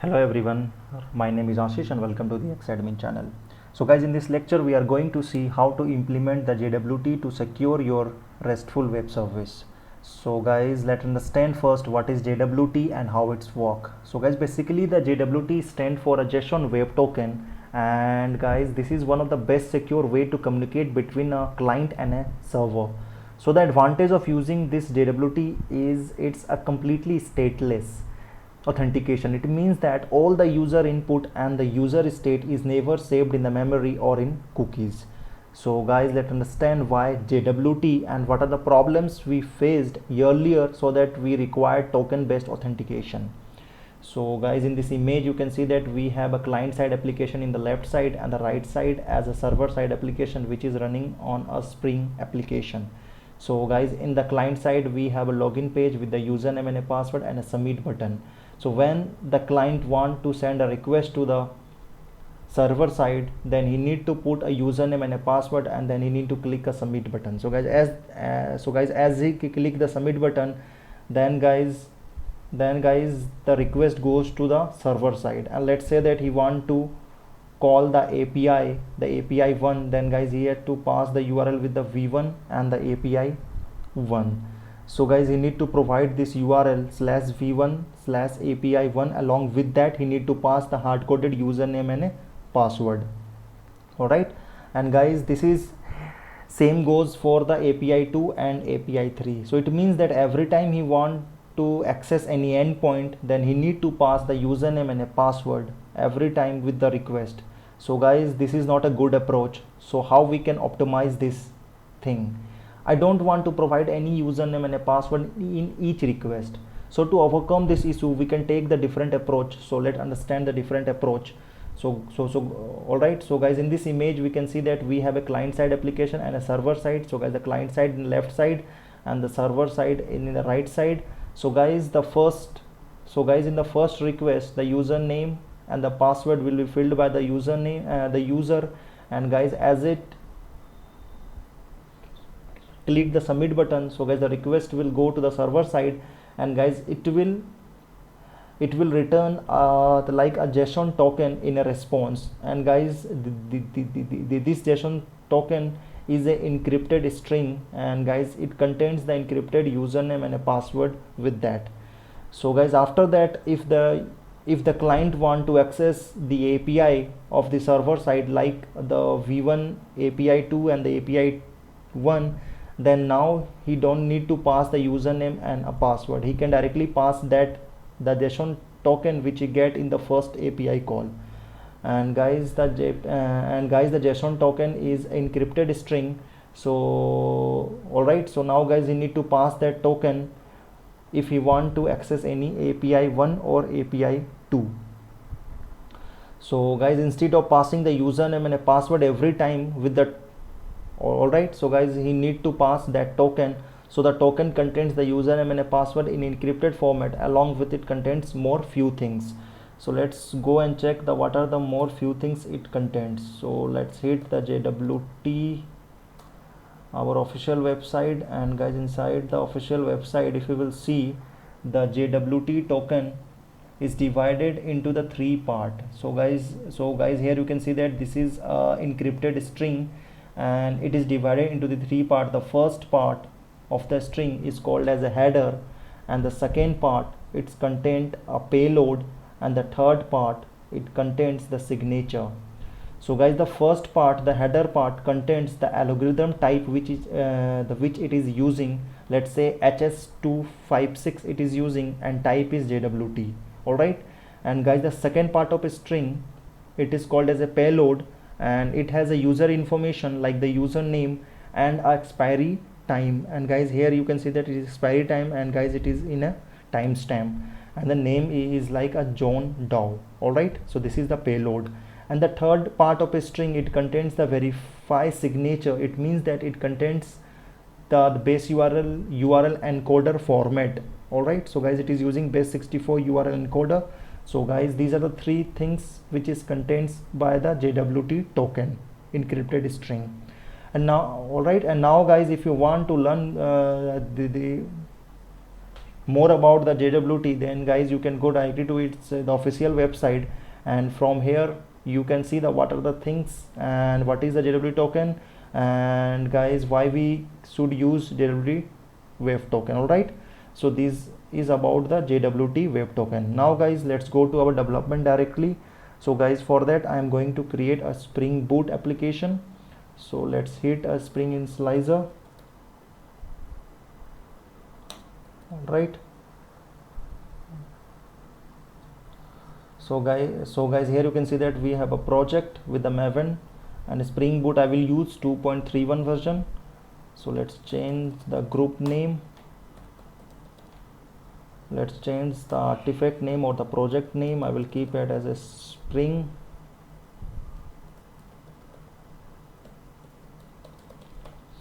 Hello everyone, my name is Ashish and welcome to the Xadmin channel. So guys, in this lecture we are going to see how to implement the JWT to secure your RESTful web service. So guys, let's understand first what is JWT and how it's work. So guys, basically the JWT stand for a JSON Web Token, and guys, this is one of the best secure way to communicate between a client and a server. So the advantage of using this JWT is it's a completely stateless authentication. It means that all the user input and the user state is never saved in the memory or in cookies. So guys, let's understand why JWT and what are the problems we faced earlier so that we required token based authentication. So guys, in this image you can see that we have a client side application in the left side and the right side as a server side application which is running on a Spring application. So guys, in the client side we have a login page with the username and a password and a submit button. So when the client want to send a request to the server side, then he need to put a username and a password, and then he need to click a submit button. So guys, as he click the submit button, then guys the request goes to the server side. And let's say that he want to call the API 1, then guys he had to pass the URL with the v1 and the API 1. So guys, he need to provide this URL /v1/API1. Along with that, he need to pass the hard-coded username and a password. Alright, and guys, this is same goes for the API 2 and API 3. So it means that every time he want to access any endpoint, then he need to pass the username and a password every time with the request. So guys, this is not a good approach. So how we can optimize this thing? I don't want to provide any username and a password in each request. So to overcome this issue, we can take the different approach. So let's understand the different approach. So all right. So guys, in this image we can see that we have a client side application and a server side. So guys, the client side in the left side and the server side in the right side. So guys, in the first request, the username and the password will be filled by the username, the user, and guys, as it click the submit button, so guys the request will go to the server side, and guys it will return like a JSON token in a response. And guys, this JSON token is a encrypted string, and guys it contains the encrypted username and a password with that. So guys, after that, if the client want to access the API of the server side, like the v1 API 2 and the API 1, then now he don't need to pass the username and a password. He can directly pass that the JSON token which he get in the first API call. And guys, the JSON token is encrypted string. So all right, so now guys, he need to pass that token if he want to access any API 1 or API 2. So guys, instead of passing the username and a password every time with the alright, so guys, he need to pass that token. So the token contains the username and a password in encrypted format. Along with it contains more few things. So let's go and check the what are the more few things it contains. So let's hit the JWT, our official website, and guys, inside the official website, if you will see, the JWT token is divided into the three part. So guys, here you can see that this is encrypted string, and it is divided into the three part. The first part of the string is called as a header, and the second part it's contained a payload, and the third part it contains the signature. So guys, the first part, the header part, contains the algorithm type which is which it is using. Let's say HS256 it is using, and type is JWT. All right, and guys, the second part of a string, it is called as a payload, and it has a user information like the username and a expiry time. And guys, here you can see that it is expiry time, and guys, it is in a timestamp, and the name is like a John Doe. All right, so this is the payload. And the third part of a string, it contains the verify signature. It means that it contains the base URL encoder format. All right, so guys, it is using base 64 URL encoder. So guys, these are the three things which is contains by the JWT token, encrypted string. And now, all right, and now guys, if you want to learn more about the JWT, then guys you can go directly to its the official website, and from here you can see the what are the things and what is the JWT token, and guys why we should use JWT wave token. All right, so this is about the JWT wave token. Now guys, let's go to our development directly. So guys, for that I am going to create a Spring Boot application. So let's hit a Spring Initializer. All right, so guys here you can see that we have a project with the Maven, and Spring Boot I will use 2.31 version. So let's change the group name, let's change the artifact name or the project name. I will keep it as a Spring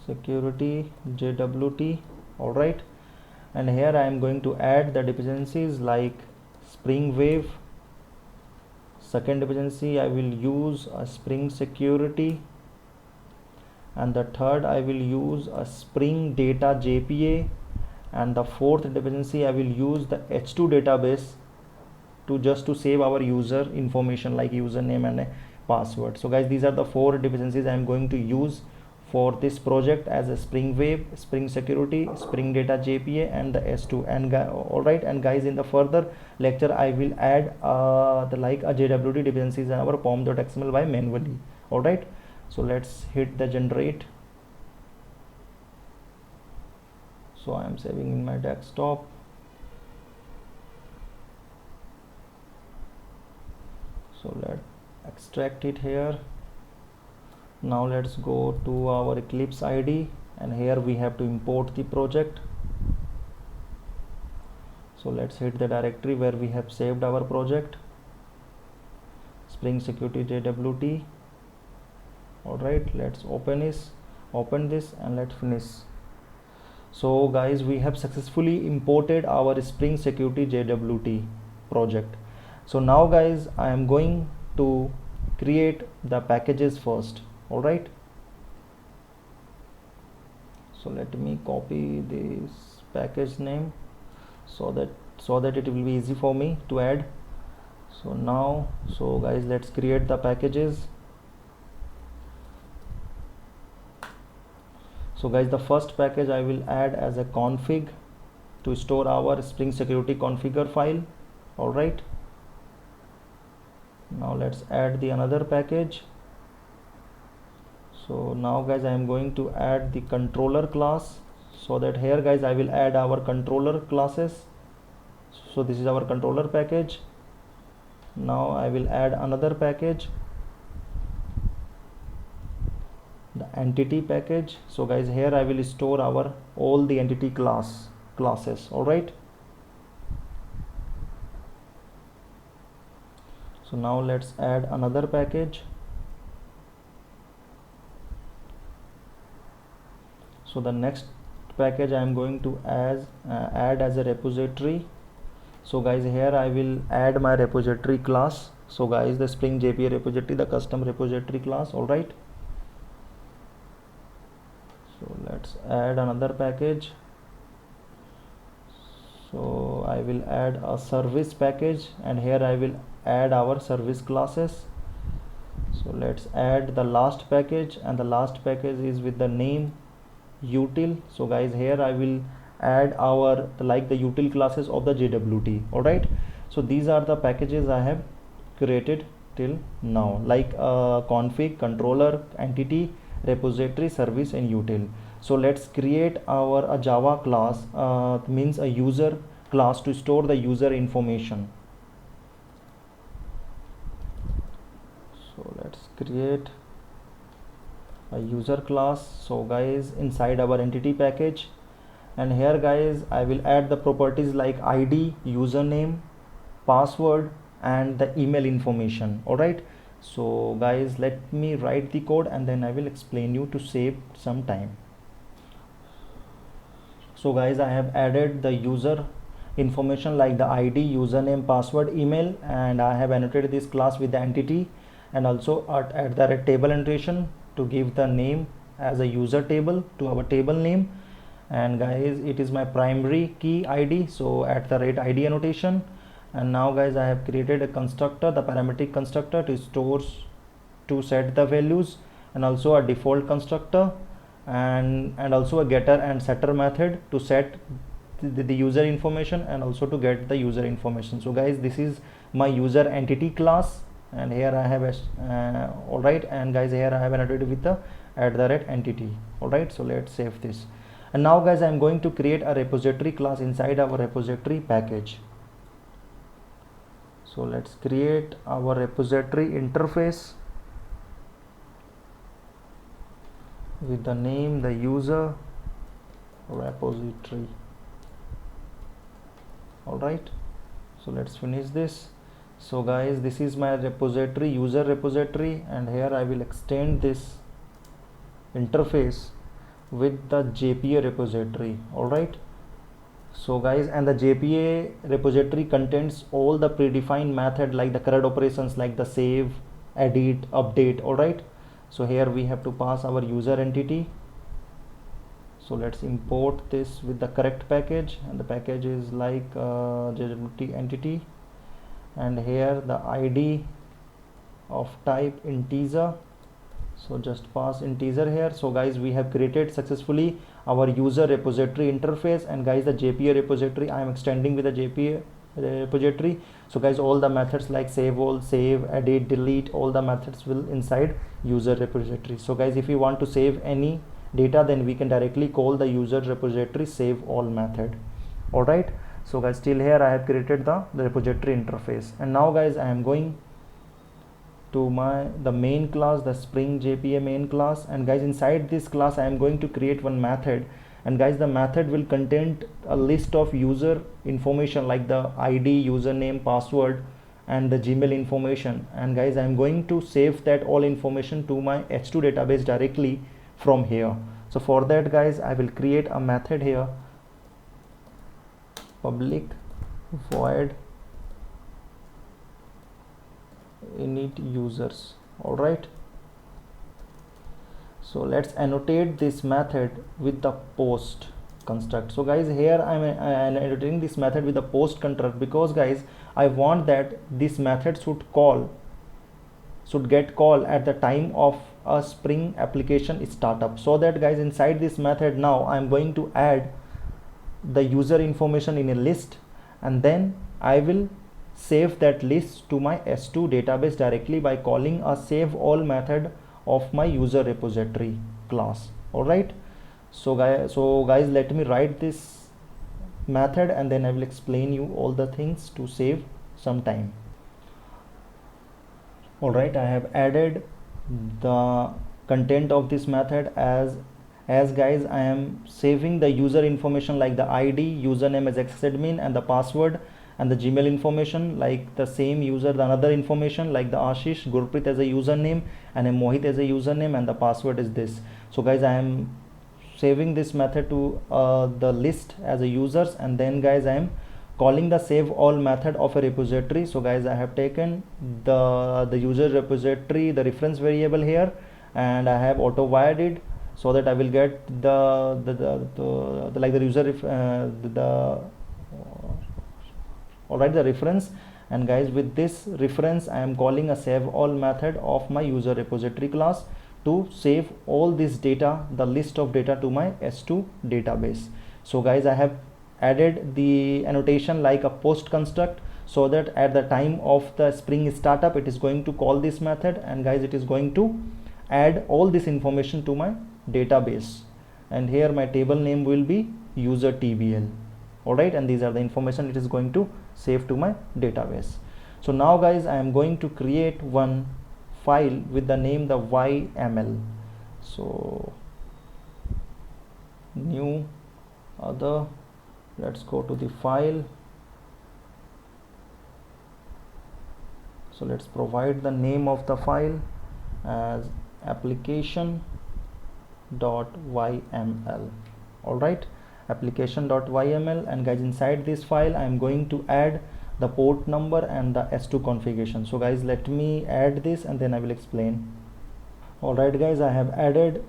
Security JWT. All right, and here I am going to add the dependencies like Spring Wave. Second dependency I will use a Spring Security, and the third I will use a Spring Data JPA, and the fourth dependency I will use the H2 database to save our user information like username and a password. So guys, these are the four dependencies I am going to use for this project as a Spring Wave, Spring Security, Spring Data JPA, and the S2. And all right, and guys, in the further lecture I will add the like a JWT dependencies in our pom.xml by manually. All right, so let's hit the generate. So I am saving in my desktop. So let's extract it here. Now let's go to our Eclipse IDE, and here we have to import the project. So let's hit the directory where we have saved our project, Spring Security JWT. All right, let's open this and let's finish. So guys, we have successfully imported our Spring Security JWT project. So now guys, I am going to create the packages first. All right, so let me copy this package name so that it will be easy for me to add. So guys, let's create the packages. So guys, the first package I will add as a config to store our Spring Security configure file. All right, now let's add the another package. So now guys, I am going to add the controller class, so that here guys I will add our controller classes. So this is our controller package. Now I will add another package, the entity package. So guys, here I will store our all the entity classes. All right, so now let's add another package. So the next package I am going to add as a repository. So guys, here I will add my repository class. So guys, the Spring JPA repository, the custom repository class. All right, so let's add another package. So I will add a service package, and here I will add our service classes. So let's add the last package, and the last package is with the name util. So guys, here I will add our the util classes of the JWT. All right, so these are the packages I have created till now, like config, controller, entity, repository, service, and util. So let's create a Java class, means a user class to store the user information. So let's create a user class. So guys, inside our entity package, and here guys I will add the properties like ID, username, password, and the email information. All right, so guys, let me write the code and then I will explain you to save some time. So guys, I have added the user information like the ID, username, password, email, and I have annotated this class with the entity, and also add the table annotation to give the name as a user table to our table name. and guys it is my primary key id, so @id annotation. And now guys I have created a constructor, the parametric constructor to set the values, and also a default constructor, and also a getter and setter method to set the user information and also to get the user information. So guys this is my user entity class, and here I have a all right, and guys here I have annotated with the @entity. All right, so let's save this. And now guys I'm going to create a repository class inside our repository package. So let's create our repository interface with the name the user repository. All right, so let's finish this. So guys this is my repository, user repository, and here I will extend this interface with the JPA repository. All right, so guys, and the JPA repository contains all the predefined method like the CRUD operations like the save, edit, update. All right, so here we have to pass our user entity. So let's import this with the correct package, and the package is like JWT entity, and here the id of type integer, so just pass integer here. So guys we have created successfully our user repository interface, and guys the JPA repository I am extending with the JPA repository. So guys all the methods like save all, save, edit, delete, all the methods will inside user repository. So guys if you want to save any data, then we can directly call the user repository save all method. All right, so guys still here I have created the repository interface, and now guys I am going to the main class, the Spring JPA main class, and guys inside this class I am going to create one method, and guys the method will contain a list of user information like the ID, username, password, and the Gmail information. And guys I am going to save that all information to my H2 database directly from here. So for that guys I will create a method here, public void init users. All right, so let's annotate this method with the post construct. So guys here I'm annotating this method with the post construct because guys I want that this method should get called at the time of a Spring application startup. So that guys inside this method now I'm going to add the user information in a list, and then I will save that list to my S2 database directly by calling a save all method of my user repository class. All right, so guys let me write this method and then I will explain you all the things to save some time. All right, I have added the content of this method as guys I am saving the user information like the ID, username as xadmin, and the password and the Gmail information like the same user, the another information like the Ashish, Gurpreet as a username, and a Mohit as a username, and the password is this. So guys I am saving this method to the list as a users, and then guys I am calling the save all method of a repository. So guys I have taken the user repository, the reference variable here, and I have auto wired so that I will get the like the user alright, the reference. And guys with this reference I am calling a save all method of my user repository class to save all this data, the list of data, to my S2 database. So guys I have added the annotation like a post construct so that at the time of the Spring startup it is going to call this method, and guys it is going to add all this information to my database, and here my table name will be user TBL. All right, and these are the information it is going to save to my database. So now guys I am going to create one file with the name the YML. So new other, let's go to the file. So let's provide the name of the file as application.yml. all right, application.yml, and guys inside this file I am going to add the port number and the S2 configuration. So guys let me add this and then I will explain. All right guys, I have added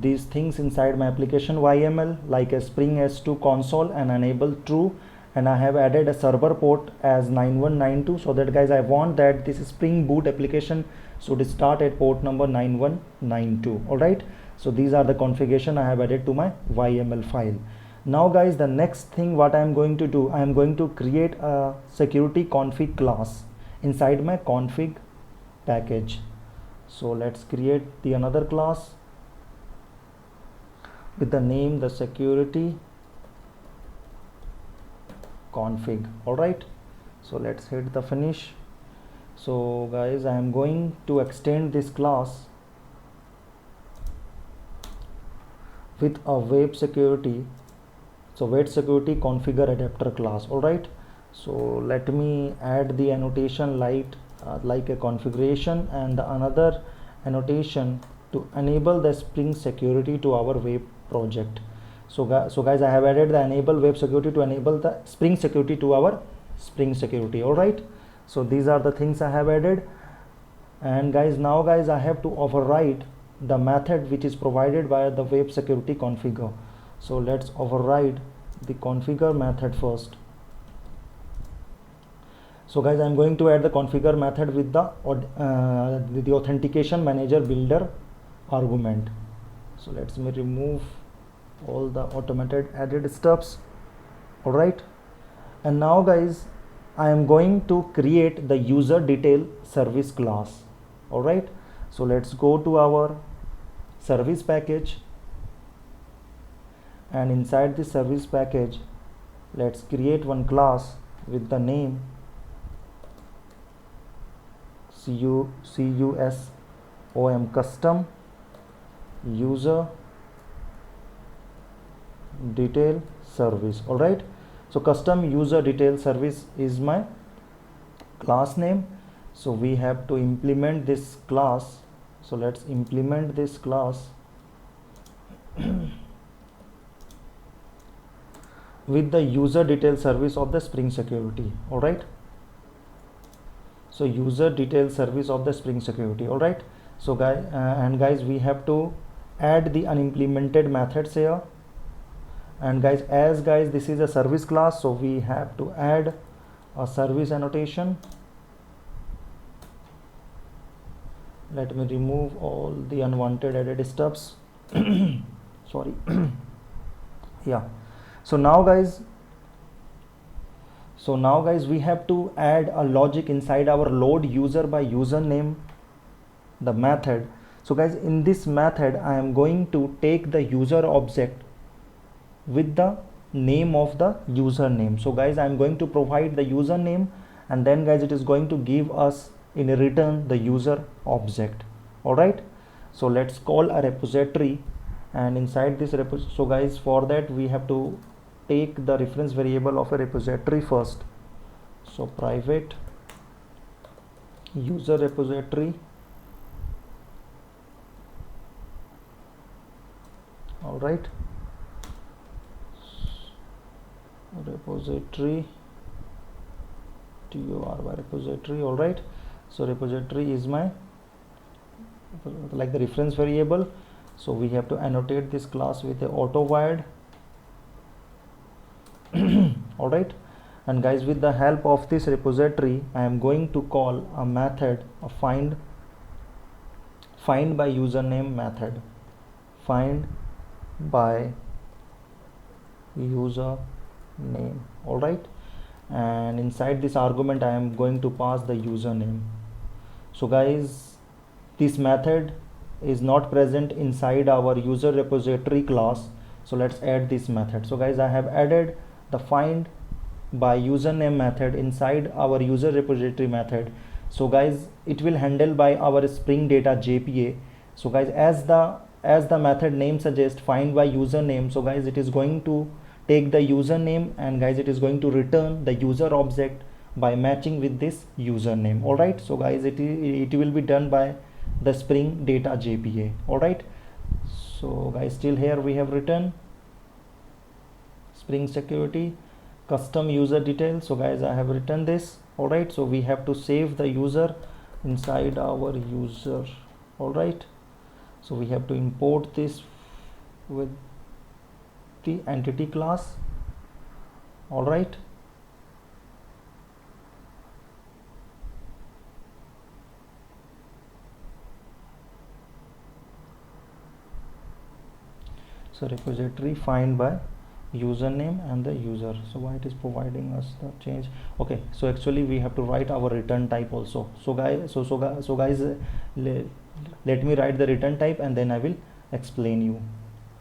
these things inside my application YML, like a Spring S2 console and enable true, and I have added a server port as 9192, so that guys, I want that this Spring Boot application should start at port number 9192. All right, so these are the configuration I have added to my YML file. Now guys, the next thing what I am going to do, I am going to create a security config class inside my config package. So let's create the another class with the name the security config. All right, so let's hit the finish. So guys, I am going to extend this class with a web security, so web security configure adapter class. All right, so let me add the annotation like a configuration and another annotation to enable the Spring security to our web project. So guys, I have added the enable web security to enable the Spring security to our Spring security. All right, so these are the things I have added. And guys, now guys, I have to override the method which is provided by the web security configure. So let's override the configure method first. So guys, I'm going to add the configure method with the authentication manager builder argument. So let me remove all the automated added steps. All right, and now guys, I am going to create the user detail service class. All right, so let's go to our service package, and inside the service package, let's create one class with the name CUSOM custom user detail service. All right, so custom user detail service is my class name. So we have to implement this class. So let's implement this class with the user detail service of the Spring security. All right, so user detail service of the Spring security. All right, so guys, we have to add the unimplemented methods here. And guys, this is a service class, so we have to add a service annotation. Let me remove all the unwanted added steps. Sorry. Yeah, so now guys, we have to add a logic inside our load user by username, the method. So guys, in this method, I am going to take the user object with the name of the username. So guys, I am going to provide the username, and then guys, it is going to give us in return the user object. All right, so let's call a repository, and inside this repository, so guys, for that we have to take the reference variable of a repository first. So private user repository. All right, repository TURY repository. All right, so repository is my like the reference variable. So we have to annotate this class with a auto void. All right, and guys, with the help of this repository, I am going to call a method, a find by username method, find by user name. All right, and inside this argument, I am going to pass the username. So guys, this method is not present inside our user repository class, so let's add this method. So guys, I have added the find by username method inside our user repository method. So guys, it will handle by our Spring Data JPA. So guys, as the method name suggests, find by username, so guys, it is going to take the username, and guys, it is going to return the user object by matching with this username. All right, so guys, it will be done by the Spring Data JPA. All right, so guys, still here we have written Spring security custom user details. So guys, I have written this. All right, so we have to save the user inside our user. All right, so we have to import this with the entity class. All right, so repository find by username and the user. So why it is providing us the change? Okay, so actually we have to write our return type also. So guys, let me write the return type and then I will explain you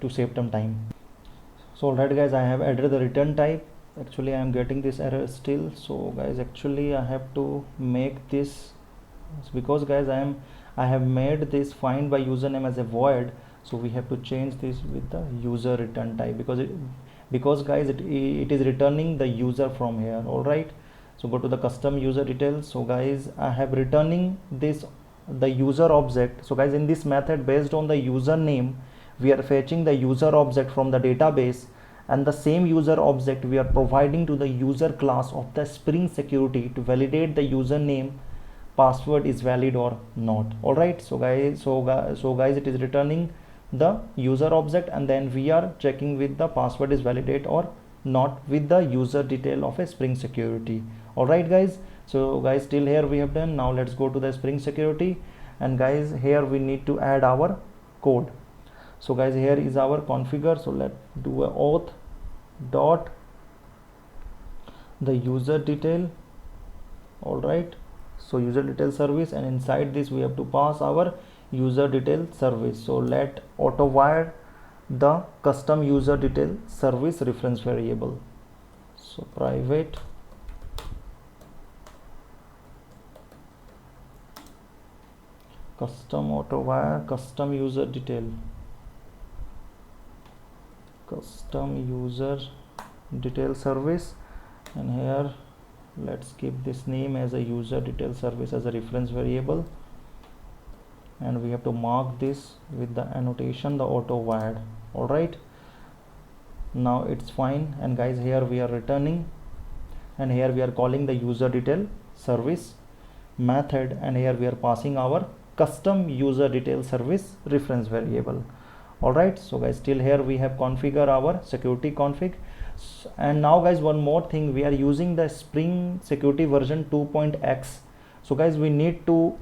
to save some time. So alright guys, I have added the return type. Actually I am getting this error still. So guys, actually I have to make this, because guys I have made this find by username as a void. So we have to change this with the user return type, because guys it is returning the user from here. All right, so go to the custom user details. So guys, I have returning this the user object. So guys, in this method, based on the username, we are fetching the user object from the database, and the same user object we are providing to the user class of the Spring Security to validate the username password is valid or not. All right, so guys, it is returning the user object, and then we are checking with the password is validate or not with the user detail of a Spring Security. All right guys, so guys, till here we have done. Now let's go to the Spring Security, and guys, here we need to add our code. So guys, here is our configure. So let's do a auth dot the user detail. All right, so user detail service, and inside this we have to pass our user detail service. So let auto wire the custom user detail service reference variable. So private custom auto wire custom user detail service, and here let's keep this name as a user detail service as a reference variable, and we have to mark this with the annotation the auto wired. All right, now it's fine. And guys, here we are returning, and here we are calling the user detail service method, and here we are passing our custom user detail service reference variable. All right, so guys, still here we have configure our security config. And now guys, one more thing, we are using the Spring Security version 2.x. so guys, we need to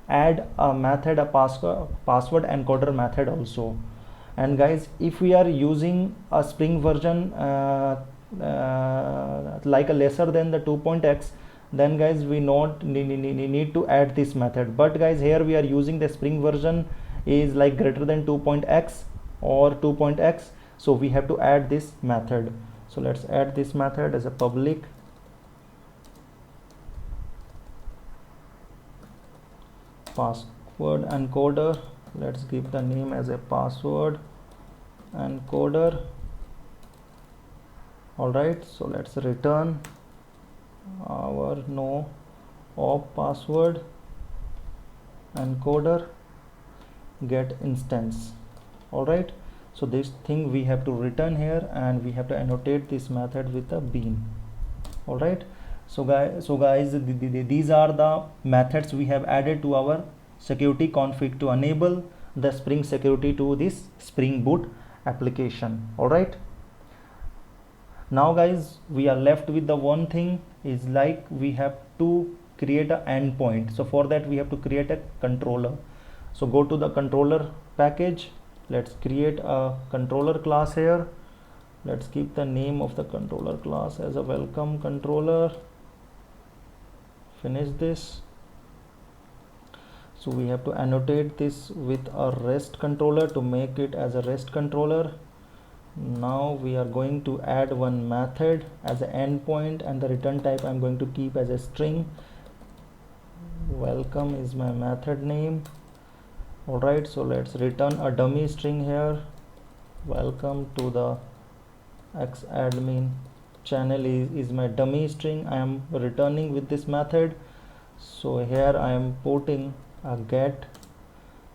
add a method, a password encoder method also. And guys, if we are using a Spring version like a lesser than the 2.x, then guys, we not need to add this method. But guys, here we are using the Spring version is like greater than 2.x or 2.x, so we have to add this method. So let's add this method as a public password encoder. Let's give the name as a password encoder. All right, so let's return our no op password encoder get instance. All right, so this thing we have to return here, and we have to annotate this method with a bean. All right, so guys, these are the methods we have added to our security config to enable the Spring Security to this Spring Boot application. All right, now guys, we are left with the one thing is like we have to create an endpoint. So for that we have to create a controller. So go to the controller package. Let's create a controller class here. Let's keep the name of the controller class as a welcome controller. Finish this. So we have to annotate this with a REST controller to make it as a REST controller. Now we are going to add one method as an endpoint, and the return type I'm going to keep as a string. Welcome is my method name. All right, so let's return a dummy string here. Welcome to the xadmin channel is my dummy string I am returning with this method. So here I am putting a get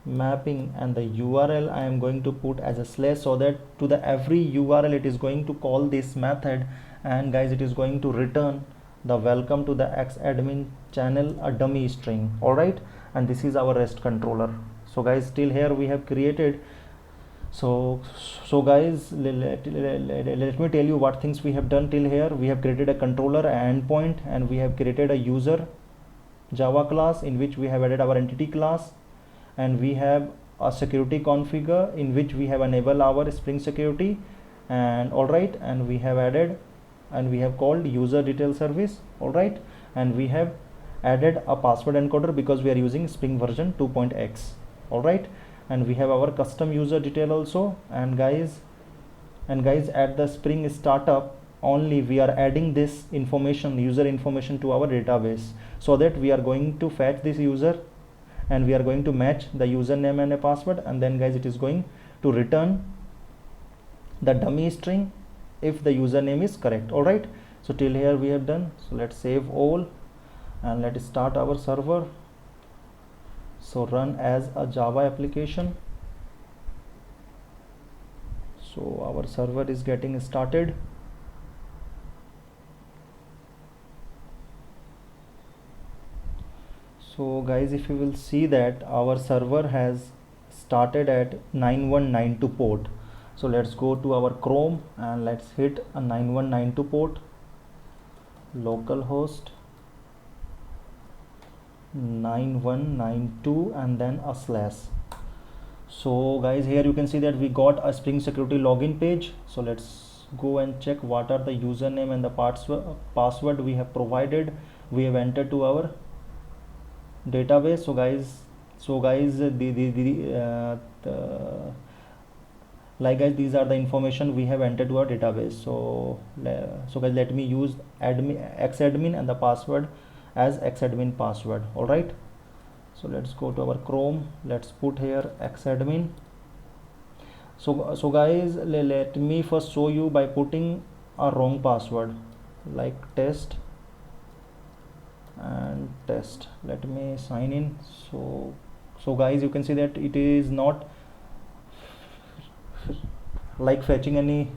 mapping, and the URL I am going to put as a slash, so that to the every URL it is going to call this method, and guys, it is going to return the welcome to the xadmin channel a dummy string. All right, and this is our REST controller. So guys, still here we have created So guys, let me tell you what things we have done till here. We have created a controller, an endpoint, and we have created a user Java class in which we have added our entity class, and we have a security configure in which we have enabled our Spring Security, and all right, and we have added and we have called user detail service, all right, and we have added a password encoder because we are using Spring version 2.x, all right, and we have our custom user detail also. And guys, at the Spring startup only we are adding this information, user information, to our database, so that we are going to fetch this user and we are going to match the username and a password, and then guys it is going to return the dummy string if the username is correct, all right. So till here we have done. So let's save all and let's start our server. So run as a Java application. So our server is getting started. So guys, if you will see that our server has started at 9192 port. So let's go to our Chrome and let's hit a 9192 port, localhost 9192 and then a slash. So guys, here you can see that we got a Spring Security login page. So let's go and check what are the username and the password we have provided, we have entered to our database. So guys, guys, these are the information we have entered to our database. So guys, let me use xadmin and the password as xadmin password, all right. So let's go to our Chrome, let's put here xadmin. So guys, let me first show you by putting a wrong password like test and test. Let me sign in. So guys, you can see that it is not like fetching any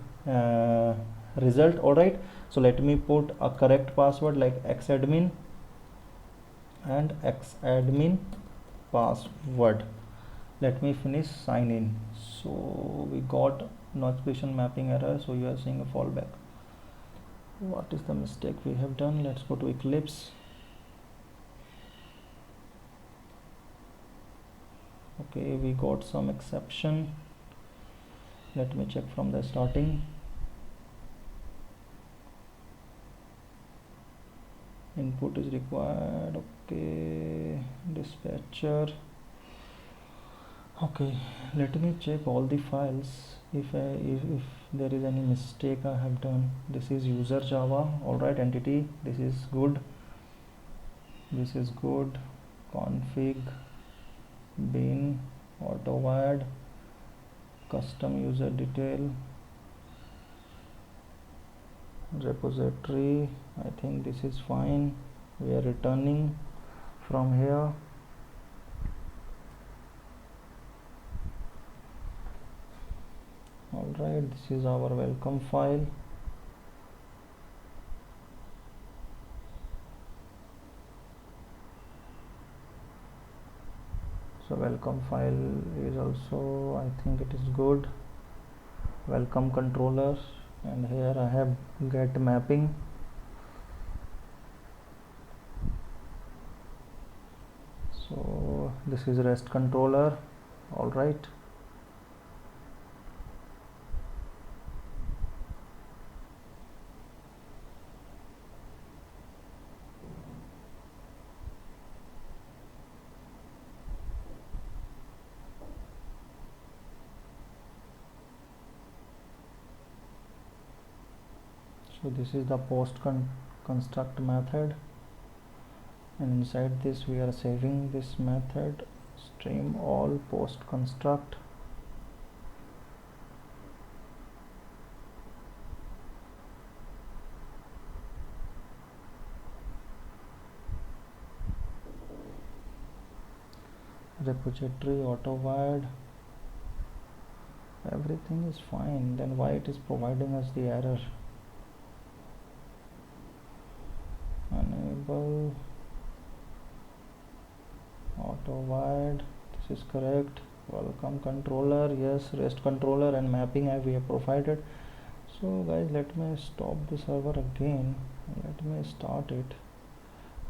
result, all right. So let me put a correct password like xadmin and xadmin password. Let me finish sign in. So we got notification mapping error, so you are seeing a fallback. What is the mistake we have done? Let's go to Eclipse. Okay, we got some exception. Let me check from the starting. Input is required. Okay, dispatcher. Okay, let me check all the files if there is any mistake I have done. This is user Java, all right, entity, this is good, this is good, config, bin, AutoWAD, custom user detail, repository. I think this is fine. We are returning from here. All right, this is our welcome file. So welcome file is also, I think it is good. Welcome controller, and here I have get mapping. So this is REST controller, all right. So this is the post construct method, and inside this we are saving this method stream all post construct. Repository, AutoWAD, everything is fine. Then why it is providing us the error? Enable AutoWAD, this is correct. welcome controller, yes, rest controller and mapping we have provided. So guys, let me stop the server again, let me start it.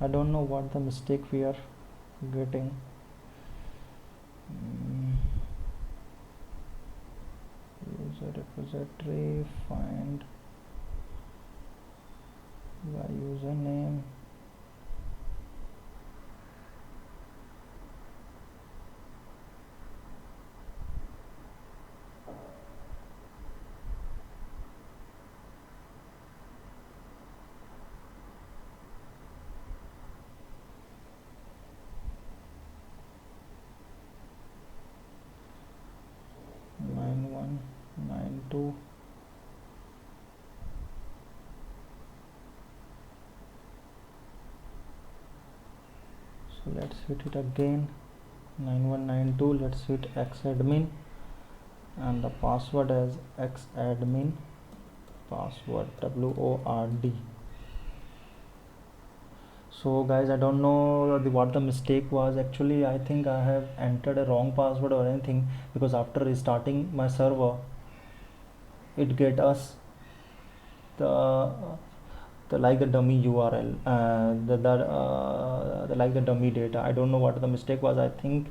I don't know what the mistake we are getting. User repository, find the username. So let's hit it again, 9192. Let's hit xadmin and the password as xadmin, password WORD. So guys, I don't know what the mistake was. Actually, I think I have entered a wrong password or anything, because after restarting my server it get us the like the dummy URL, the like the dummy data. I don't know what the mistake was. I think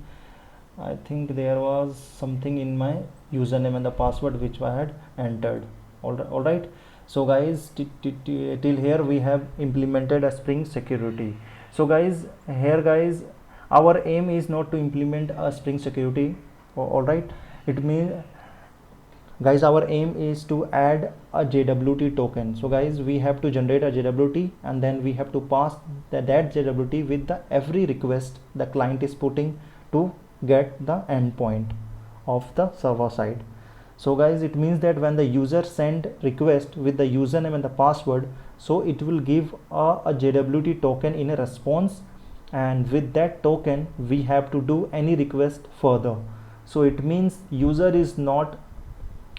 there was something in my username and the password which I had entered. All right. So guys, till here we have implemented a Spring Security. So guys, here guys, our aim is not to implement a Spring Security. All right. It means, guys, our aim is to add a JWT token. So guys, we have to generate a JWT and then we have to pass that JWT with the every request the client is putting to get the endpoint of the server side. So guys, it means that when the user send request with the username and the password, so it will give a JWT token in a response, and with that token we have to do any request further. So it means user is not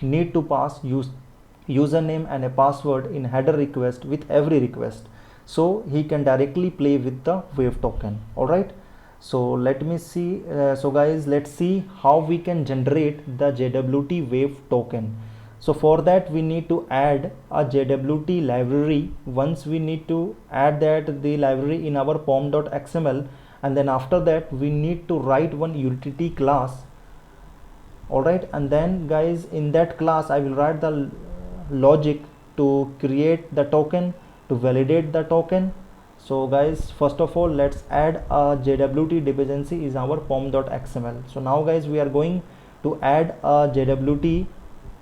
need to pass username and a password in header request with every request, so he can directly play with the wave token. All right. So let me see. So guys, let's see how we can generate the JWT wave token. So for that we need to add a JWT library. Once we need to add the library in our pom.xml, and then after that we need to write one utility class. All right, and then guys, in that class I will write the logic to create the token, to validate the token. So guys, first of all, let's add a JWT dependency is our pom.xml. So now guys, we are going to add a JWT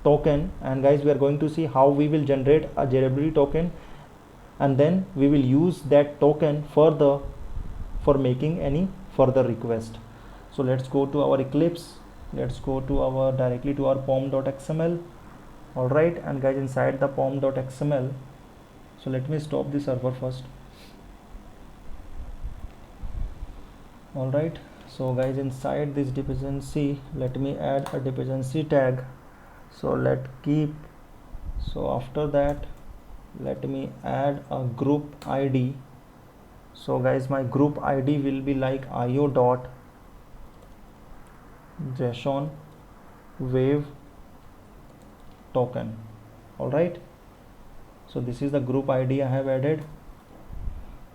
token, and guys, we are going to see how we will generate a JWT token, and then we will use that token further for making any further request. So let's go to our Eclipse. Let's go to our directly to our pom.xml. All right, and guys, inside the pom.xml, so let me stop the server first. All right, so guys, inside this dependency, let me add a dependency tag. So so after that, let me add a group ID. So guys, my group ID will be like io.json wave token. All right, so this is the group ID I have added.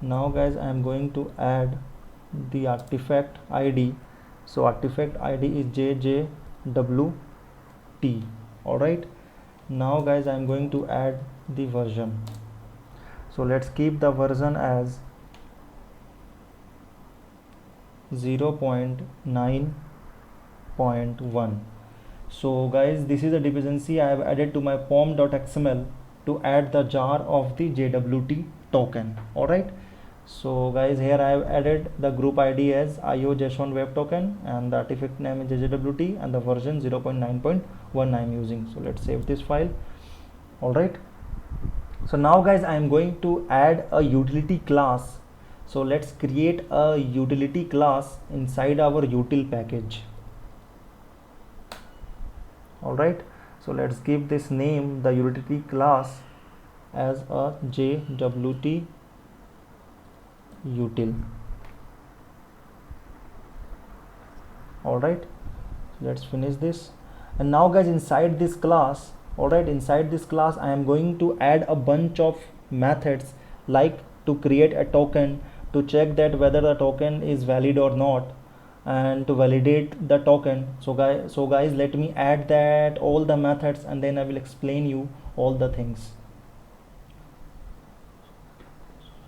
Now guys, I am going to add the artifact ID. So artifact ID is JJWT. All right, now guys, I am going to add the version. So let's keep the version as 0.9.1. So guys, this is a dependency I have added to my pom.xml to add the jar of the JWT token. All right, so guys, here I have added the group ID as io.json web token, and the artifact name is JWT, and the version 0.9.1 I am using. So let's save this file. All right, so now guys, I am going to add a utility class. So let's create a utility class inside our util package. All right, so let's give this name, the utility class, as a JWT util. All right, let's finish this. And now guys, inside this class, all right, inside this class I am going to add a bunch of methods, like to create a token, to check that whether the token is valid or not, and to validate the token. So guys, let me add that all the methods, and then I will explain you all the things.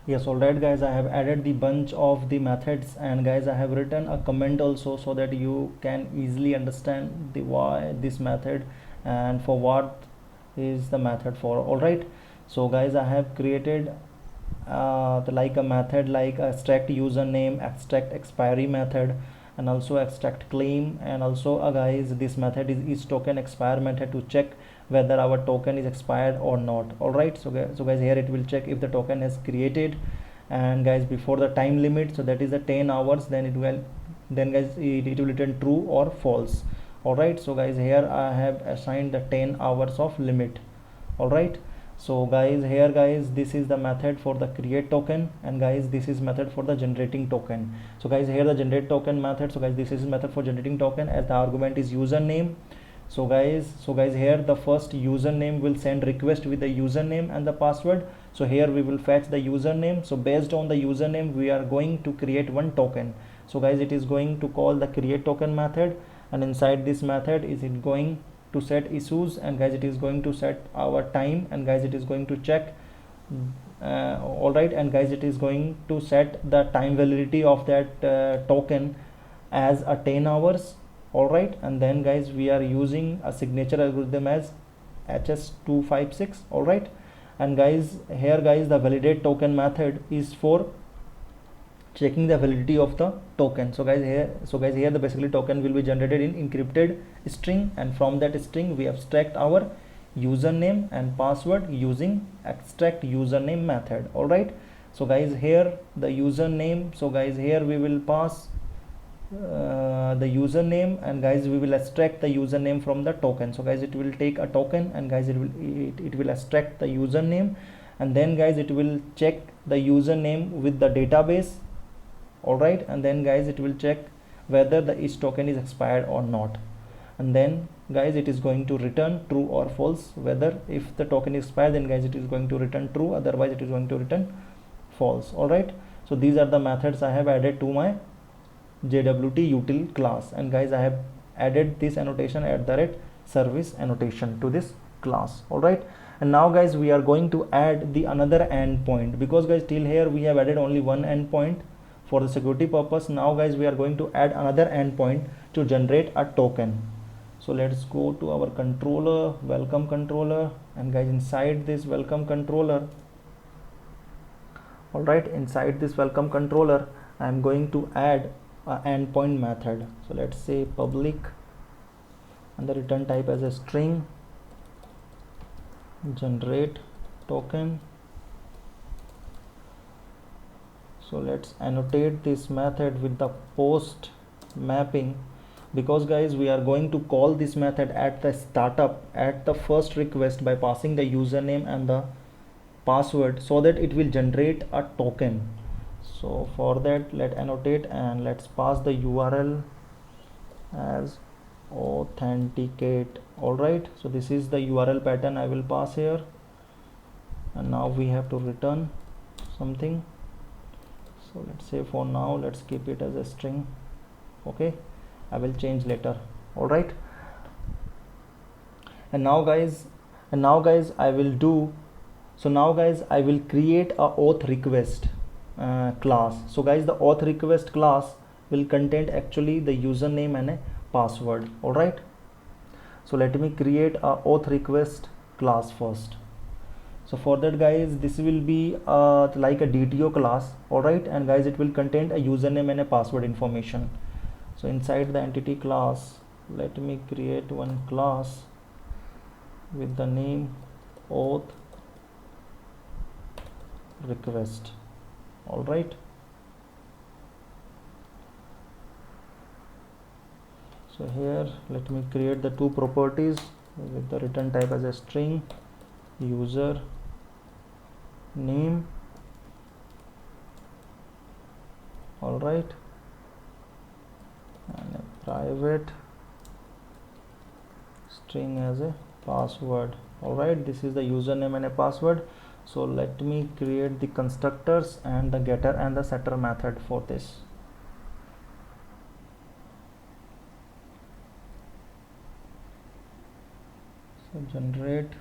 Yes, alright guys, I have added the bunch of the methods, and guys I have written a comment also, so that you can easily understand the why this method and for what is the method for. Alright, so guys, I have created like a method like extract username, extract expiry method, and also extract claim, and also guys, this method is token expire method to check whether our token is expired or not. All right, so guys, here it will check if the token is created, and guys, before the time limit, so that is the 10 hours, then it will, then guys, it will return true or false. All right, so guys, here I have assigned the 10 hours of limit. All right, so guys, here guys, this is the method for the create token, and guys, this is method for the generating token. So guys, here the generate token method, so guys, this is method for generating token, as the argument is username. So guys, here the first username will send request with the username and the password. So here we will fetch the username. So based on the username, we are going to create one token. So guys, it is going to call the create token method, and inside this method is it going to set issues, and guys, it is going to set our time, and guys, it is going to check all right, and guys, it is going to set the time validity of that token as a 10 hours. All right, and then guys, we are using a signature algorithm as HS256. all right, and guys, here guys, the validate token method is for checking the validity of the token. So guys, here the basically token will be generated in encrypted string, and from that string we abstract our username and password using extract username method. All right, so guys, here the username, so guys, here we will pass the username, and guys, we will extract the username from the token. So guys, it will take a token, and guys, it will extract the username, and then guys, it will check the username with the database. All right, and then guys, it will check whether the each token is expired or not, and then guys, it is going to return true or false. Whether if the token is expired, then guys, it is going to return true, otherwise it is going to return false. All right, so these are the methods I have added to my JWT util class, and guys, I have added this annotation @service annotation to this class. All right, and now guys, we are going to add the another endpoint, because guys, till here we have added only one endpoint for the security purpose. Now guys, we are going to add another endpoint to generate a token. So let's go to our controller, welcome controller, and guys, inside this welcome controller, all right, inside this welcome controller, I am going to add endpoint method. So let's say public, and the return type as a string, generate token. So let's annotate this method with the post mapping, because guys, we are going to call this method at the startup, at the first request, by passing the username and the password, so that it will generate a token. So for that, let annotate, and let's pass the URL as authenticate. All right, so this is the URL pattern I will pass here, and now we have to return something. So let's say for now, let's keep it as a string. Okay, I will change later. All right, and now guys, I will do, so now guys, I will create a auth request class. So guys, the auth request class will contain actually the username and a password. All right, so let me create a auth request class first. So for that guys, this will be like a DTO class. All right, and guys, it will contain a username and a password information. So inside the entity class, let me create one class with the name auth request. All right, so here let me create the two properties with the return type as a string, user name. All right, and a private string as a password. Alright, this is the username and a password. So let me create the constructors and the getter and the setter method for this. So generate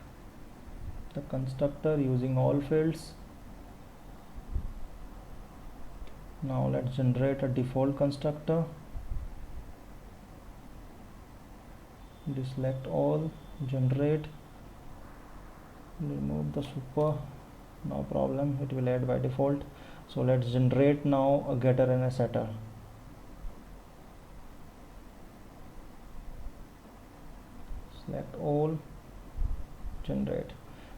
the constructor using all fields. Now let's generate a default constructor. Deselect all, generate, remove the super, no problem, it will add by default. So let's generate now a getter and a setter. Select all, generate.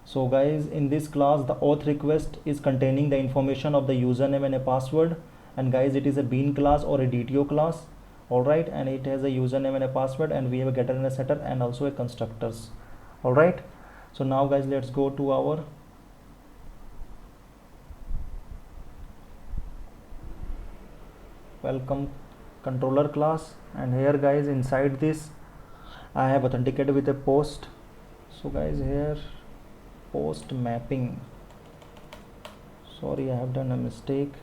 So guys, in this class the auth request is containing the information of the username and a password, and guys it is a bean class or a DTO class. Alright, and it has a username and a password, and we have a getter and a setter and also a constructors. Alright, so now guys let's go to our welcome controller class, and here guys inside this I have authenticated with a post. So guys here post mapping, sorry I have done a mistake.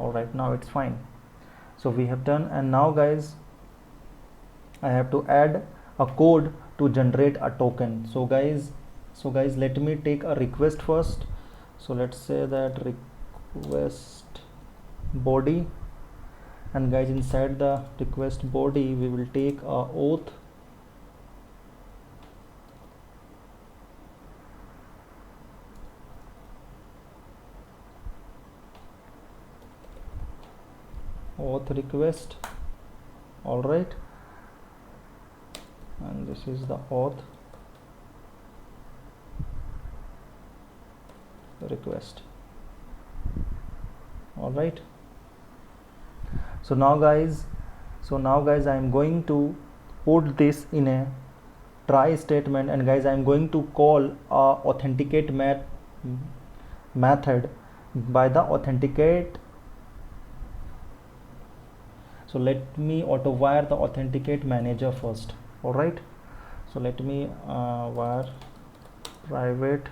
Alright, now it's fine. So we have done, and now guys I have to add a code to generate a token. So guys let me take a request first. So let's say that request body, and guys inside the request body we will take a auth request. All right, and this is the auth request. All right, so now guys I am going to put this in a try statement, and guys I am going to call a authenticate method by the authenticate. So let me auto wire the authenticate manager first. All right, so let me wire private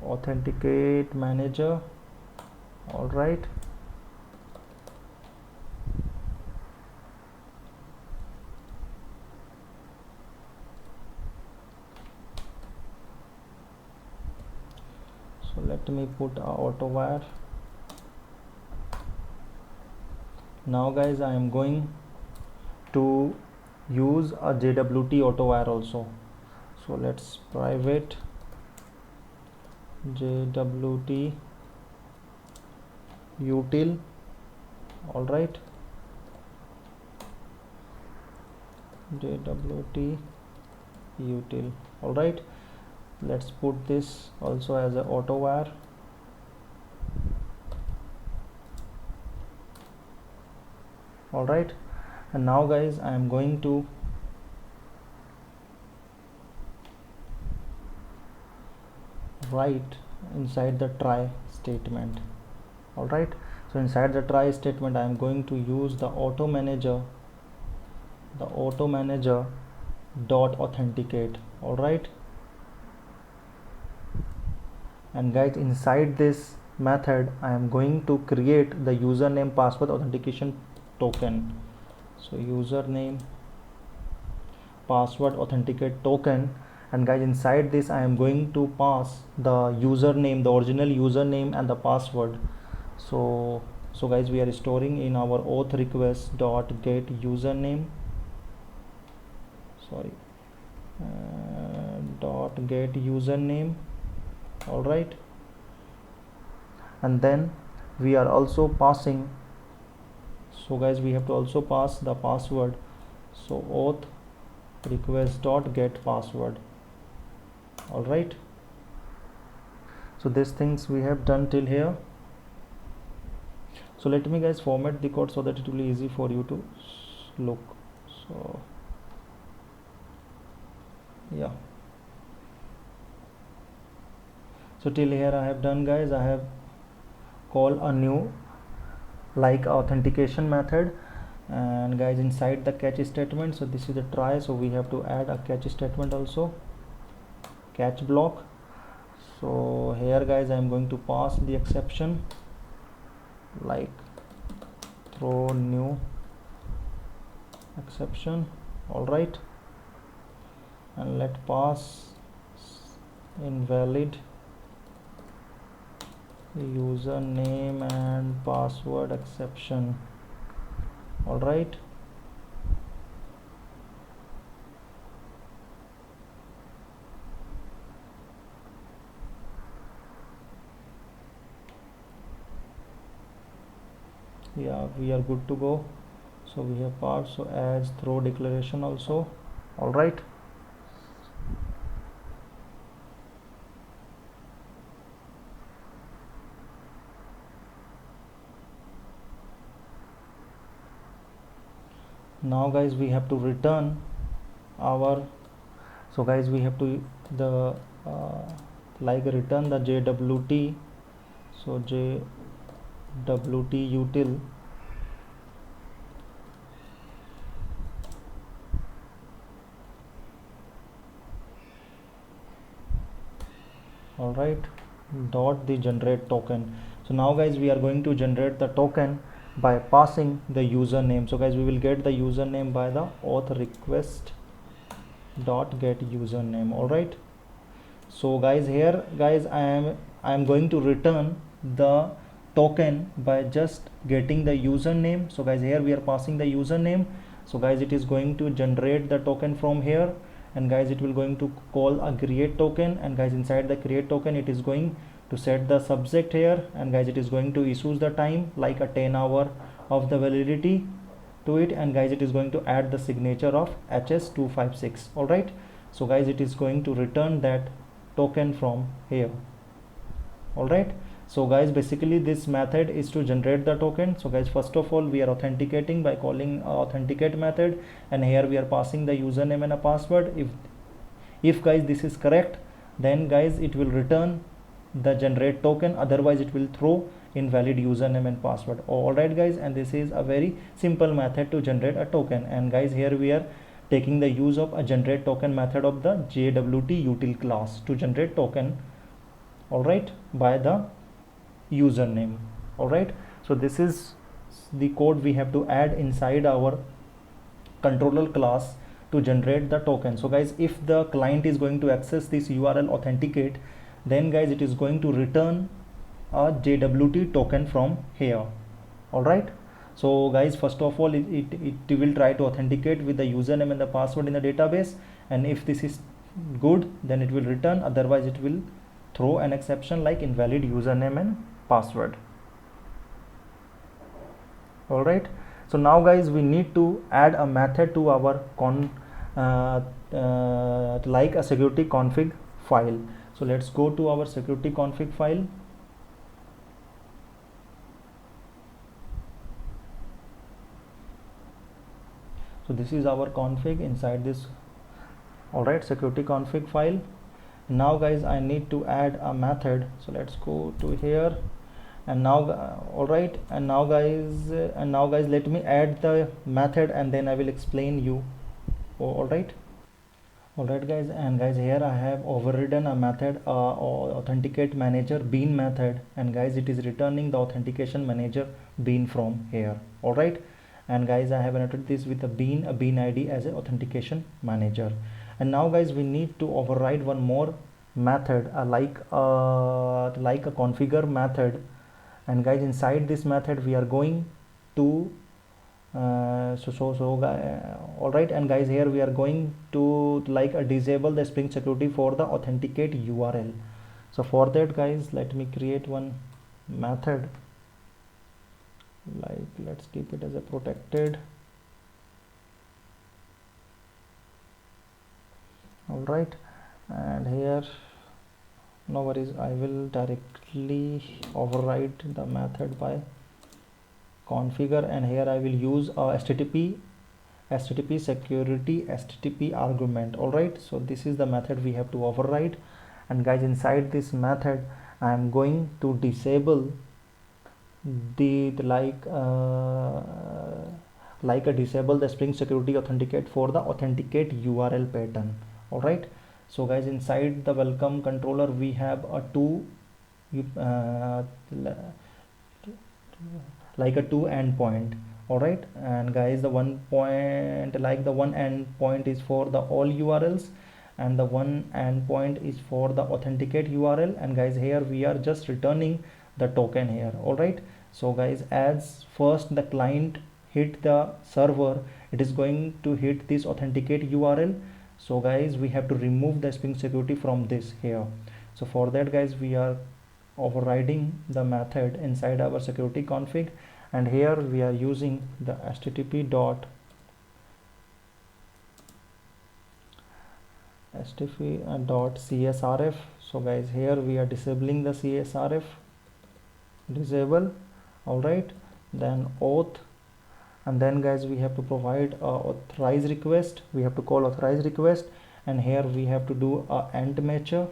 authenticate manager. All right, so let me put a auto wire. Now guys I am going to use a JWT auto wire also. So let's private JWT util. All right, JWT util. All right, let's put this also as a auto wire. All right, and now guys I am going to write inside the try statement. All right, so inside the try statement I am going to use the auto manager dot authenticate. All right, and guys inside this method I am going to create the username password authentication token. So username password authenticate token, and guys inside this I am going to pass the username, the original username and the password. So guys we are storing in our auth request dot get username, dot get username. All right, and then we are also passing, so guys we have to also pass the password. So auth request dot get password. All right, so these things we have done till here. So let me guys format the code so that it will be easy for you to look. So yeah, so till here I have done guys. I have called a new like authentication method, And guys, inside the catch statement, so this is the try, so we have to add a catch statement also, catch block. So here guys, I am going to pass the exception like throw new exception. All right, and let pass invalid username and password exception. All right, yeah, we are good to go. So we have part, so as throw declaration also. All right, now guys, we have to return our, so guys, we have to the like return the JWT, so JWT util. All right, dot the generate token. So now guys, we are going to generate the token by passing the username. So guys, we will get the username by the auth request dot get username. All right, so guys, here guys, I am going to return the token by just getting the username. So guys, here we are passing the username. So guys, it is going to generate the token from here, and guys, it will going to call a create token, and guys, inside the create token, it is going to set the subject here, and guys, it is going to issue the time like a 10-hour of the validity to it, and guys, it is going to add the signature of HS256. all right, so guys, it is going to return that token from here. All right, so guys, basically this method is to generate the token. So guys, first of all, we are authenticating by calling authenticate method, and here we are passing the username and a password. If guys this is correct, then guys it will return the generate token, otherwise it will throw invalid username and password. All right guys, and this is a very simple method to generate a token. And guys, here we are taking the use of a generate token method of the JWT util class to generate token, all right, by the username. All right, so this is the code we have to add inside our controller class to generate the token. So guys, if the client is going to access this URL authenticate, then guys, it is going to return a JWT token from here. All right, so guys, first of all, it will try to authenticate with the username and the password in the database, and if this is good, then it will return, otherwise it will throw an exception like invalid username and password. All right, so now guys, we need to add a method to our like a security config file. So let's go to our security config file. So this is our config inside this, all right, security config file. Now guys, I need to add a method, so let's go to here, and now all right, and now guys, let me add the method, and then I will explain you. All right guys, and guys, here I have overridden a method, authenticate manager bean method, and guys, it is returning the authentication manager bean from here. All right, and guys, I have entered this with a bean ID as an authentication manager. And now guys, we need to override one more method, like a configure method. And guys, inside this method we are going to all right, and guys, here we are going to like disable the Spring security for the authenticate URL. So for that guys, let me create one method, like let's keep it as a protected. All right, and here no worries, I will directly override the method by configure, and here I will use a HTTP security HTTP argument. All right, so this is the method we have to override. And guys, inside this method I am going to disable the like a disable the Spring Security Authenticate for the authenticate URL pattern. All right, so guys, inside the welcome controller we have a two like a two endpoint. All right, and guys, the one point, like the one endpoint is for the all URLs, and the one endpoint is for the authenticate URL. And guys, here we are just returning the token here. All right, so guys, as first the client hit the server, it is going to hit this authenticate URL. So guys, we have to remove the Spring Security from this here. So for that, guys, we are overriding the method inside our security config, and here we are using the http.csrf. so guys, here we are disabling the csrf, disable. All right, then auth, and then guys, we have to provide a authorize request. We have to call authorize request, and here we have to do a ent matcher.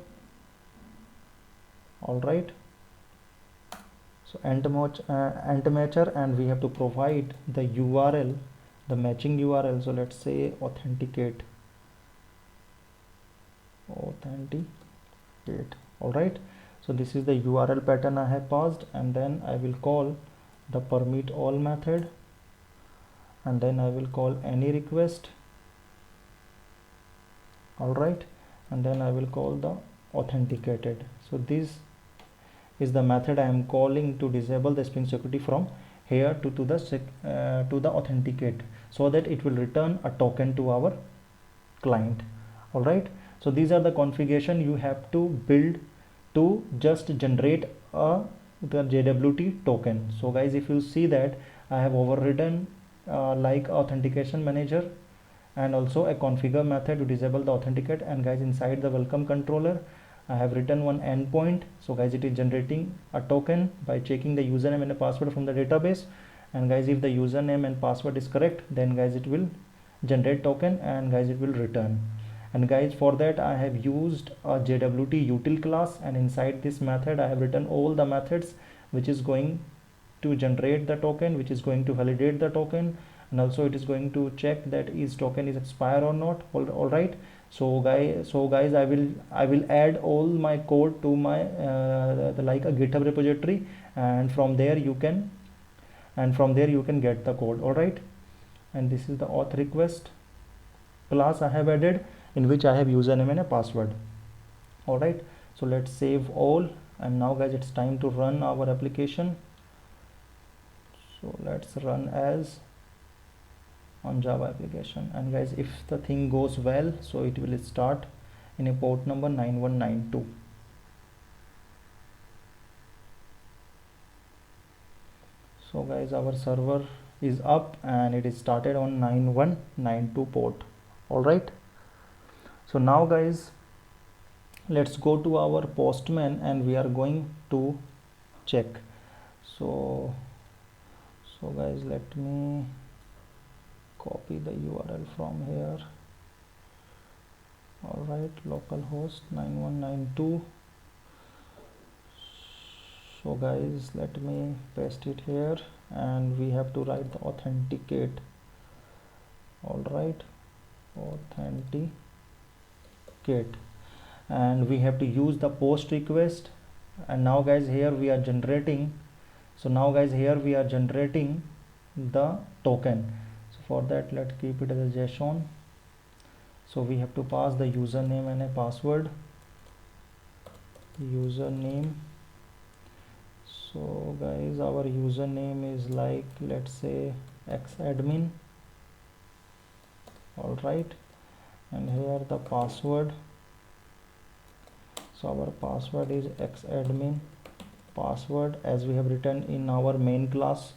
All right, so ent matcher, and we have to provide the URL, the matching URL. So let's say authenticate. All right, so this is the URL pattern I have passed, and then I will call the permit all method, and then I will call any request. All right, and then I will call the authenticated. So this is the method I am calling to disable the Spring Security from here to the authenticate, so that it will return a token to our client. All right, so these are the configuration you have to build to just generate the JWT token. So guys, if you see that I have overridden like authentication manager and also a configure method to disable the authenticate. And guys, inside the welcome controller I have written one endpoint. So guys, it is generating a token by checking the username and the password from the database. And guys, if the username and password is correct, then guys, it will generate token, and guys, it will return. And guys, for that I have used a JWT util class, and inside this method I have written all the methods which is going to generate the token, which is going to validate the token, and also it is going to check that is token is expire or not. All right, so guys, I will add all my code to my like a GitHub repository, and from there you can get the code. All right, and this is the auth request class I have added, in which I have username and a password. All right, so let's save all, and now guys, it's time to run our application. So let's run as on Java application, and guys, if the thing goes well, so it will start in a port number 9192. So guys, our server is up and it is started on 9192 port. All right, so now guys, let's go to our Postman and we are going to check. So guys, let me copy the URL from here. All right, localhost 9192. So guys, let me paste it here, and we have to write the authenticate. All right, authenticate, and we have to use the post request. And now guys, here we are generating. So now guys, here we are generating the token. So for that, let's keep it as a JSON. So we have to pass the username and a password. Username. So guys, our username is like, let's say, xadmin. All right, and here the password. So our password is xadmin password, as we have written in our main class.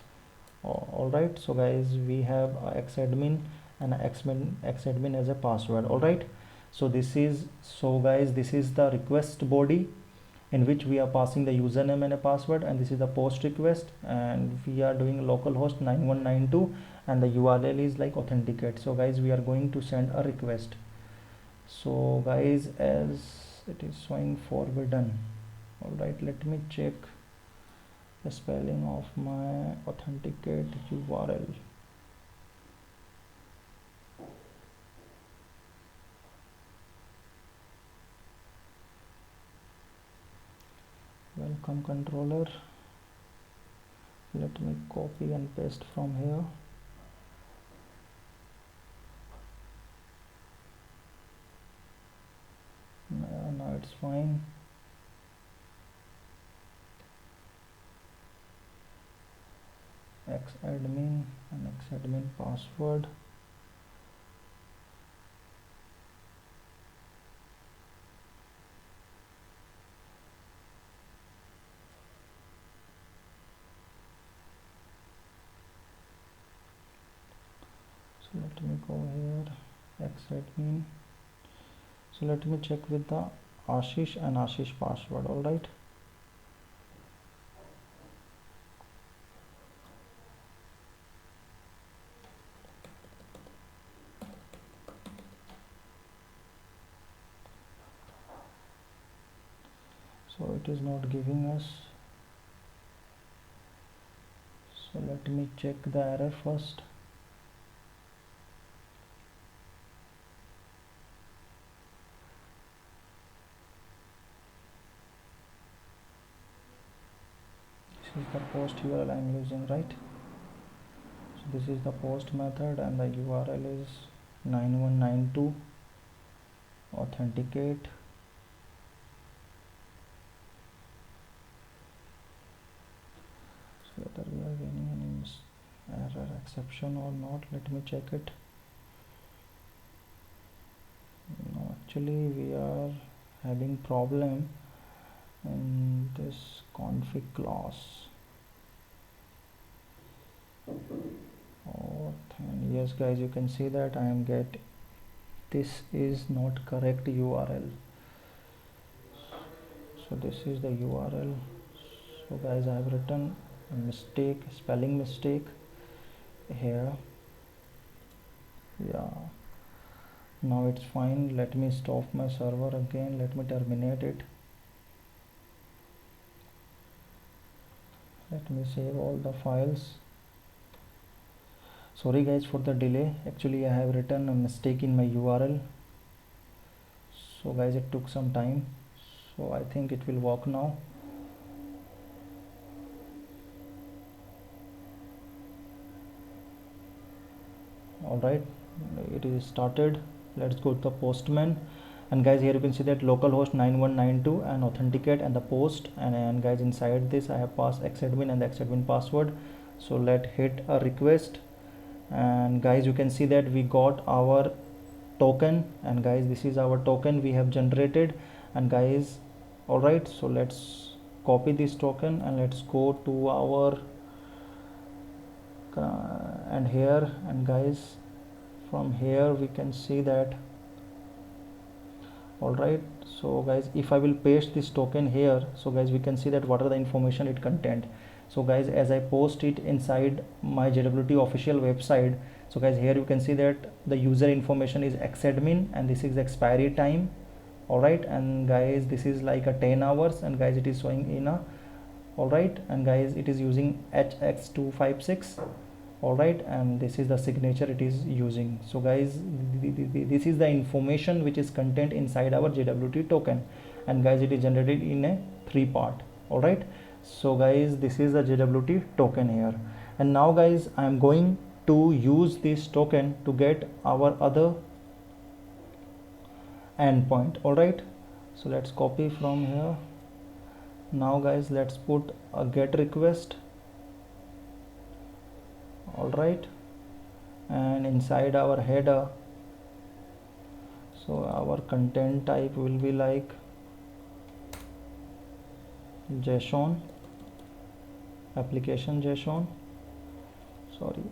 All right, so guys, we have xadmin and xadmin as a password. All right, so guys, this is the request body in which we are passing the username and a password, and this is the post request, and we are doing localhost 9192, and the URL is like authenticate. So guys, we are going to send a request. So guys, as it is showing forbidden. All right, let me check the spelling of my authenticate URL. from controller. Let me copy and paste from here. Now it's fine. Xadmin and Xadmin password. So let me go here, Xadmin. So let me check with the Ashish and Ashish password. All right. So it is not giving us. So let me check the error first. This is the post URL I am using, right? So this is the post method and the URL is 9192 authenticate. So whether we are getting any error exception or not, let me check it. No, actually we are having problem in this config class. Yes guys, you can see that I am this is not correct URL. So this is the URL. So guys, I have written a mistake, spelling mistake here. Yeah, now it's fine. Let me stop my server again. Let me terminate it. Let me save all the files. Sorry guys for the delay. Actually I have written a mistake in my URL. So guys, it took some time. So I think it will work now. Alright, it is started. Let's go to the postman. And guys, here you can see that localhost 9192 and authenticate and the post, and guys, inside this I have passed xadmin and the xadmin password. So let hit a request, and guys, you can see that we got our token, and guys, this is our token we have generated. And guys, all right, so let's copy this token and let's go to our and here, and guys, from here we can see that. All right, so guys, if I will paste this token here, so guys, we can see that what are the information it contained. So guys, as I post it inside my JWT official website, so guys, here you can see that the user information is xadmin and this is expiry time. All right, and guys, this is like a 10 hours, and guys, it is showing in a, all right, and guys, it is using hx256. all right, and this is the signature it is using. So guys, this is the information which is contained inside our JWT token, and guys, it is generated in a 3-part. all right, so guys, this is the JWT token here, and now guys, I am going to use this token to get our other endpoint. all right, so let's copy from here. Now guys, let's put a get request. all right, and inside our header, so our content type will be like JSON, application JSON, sorry.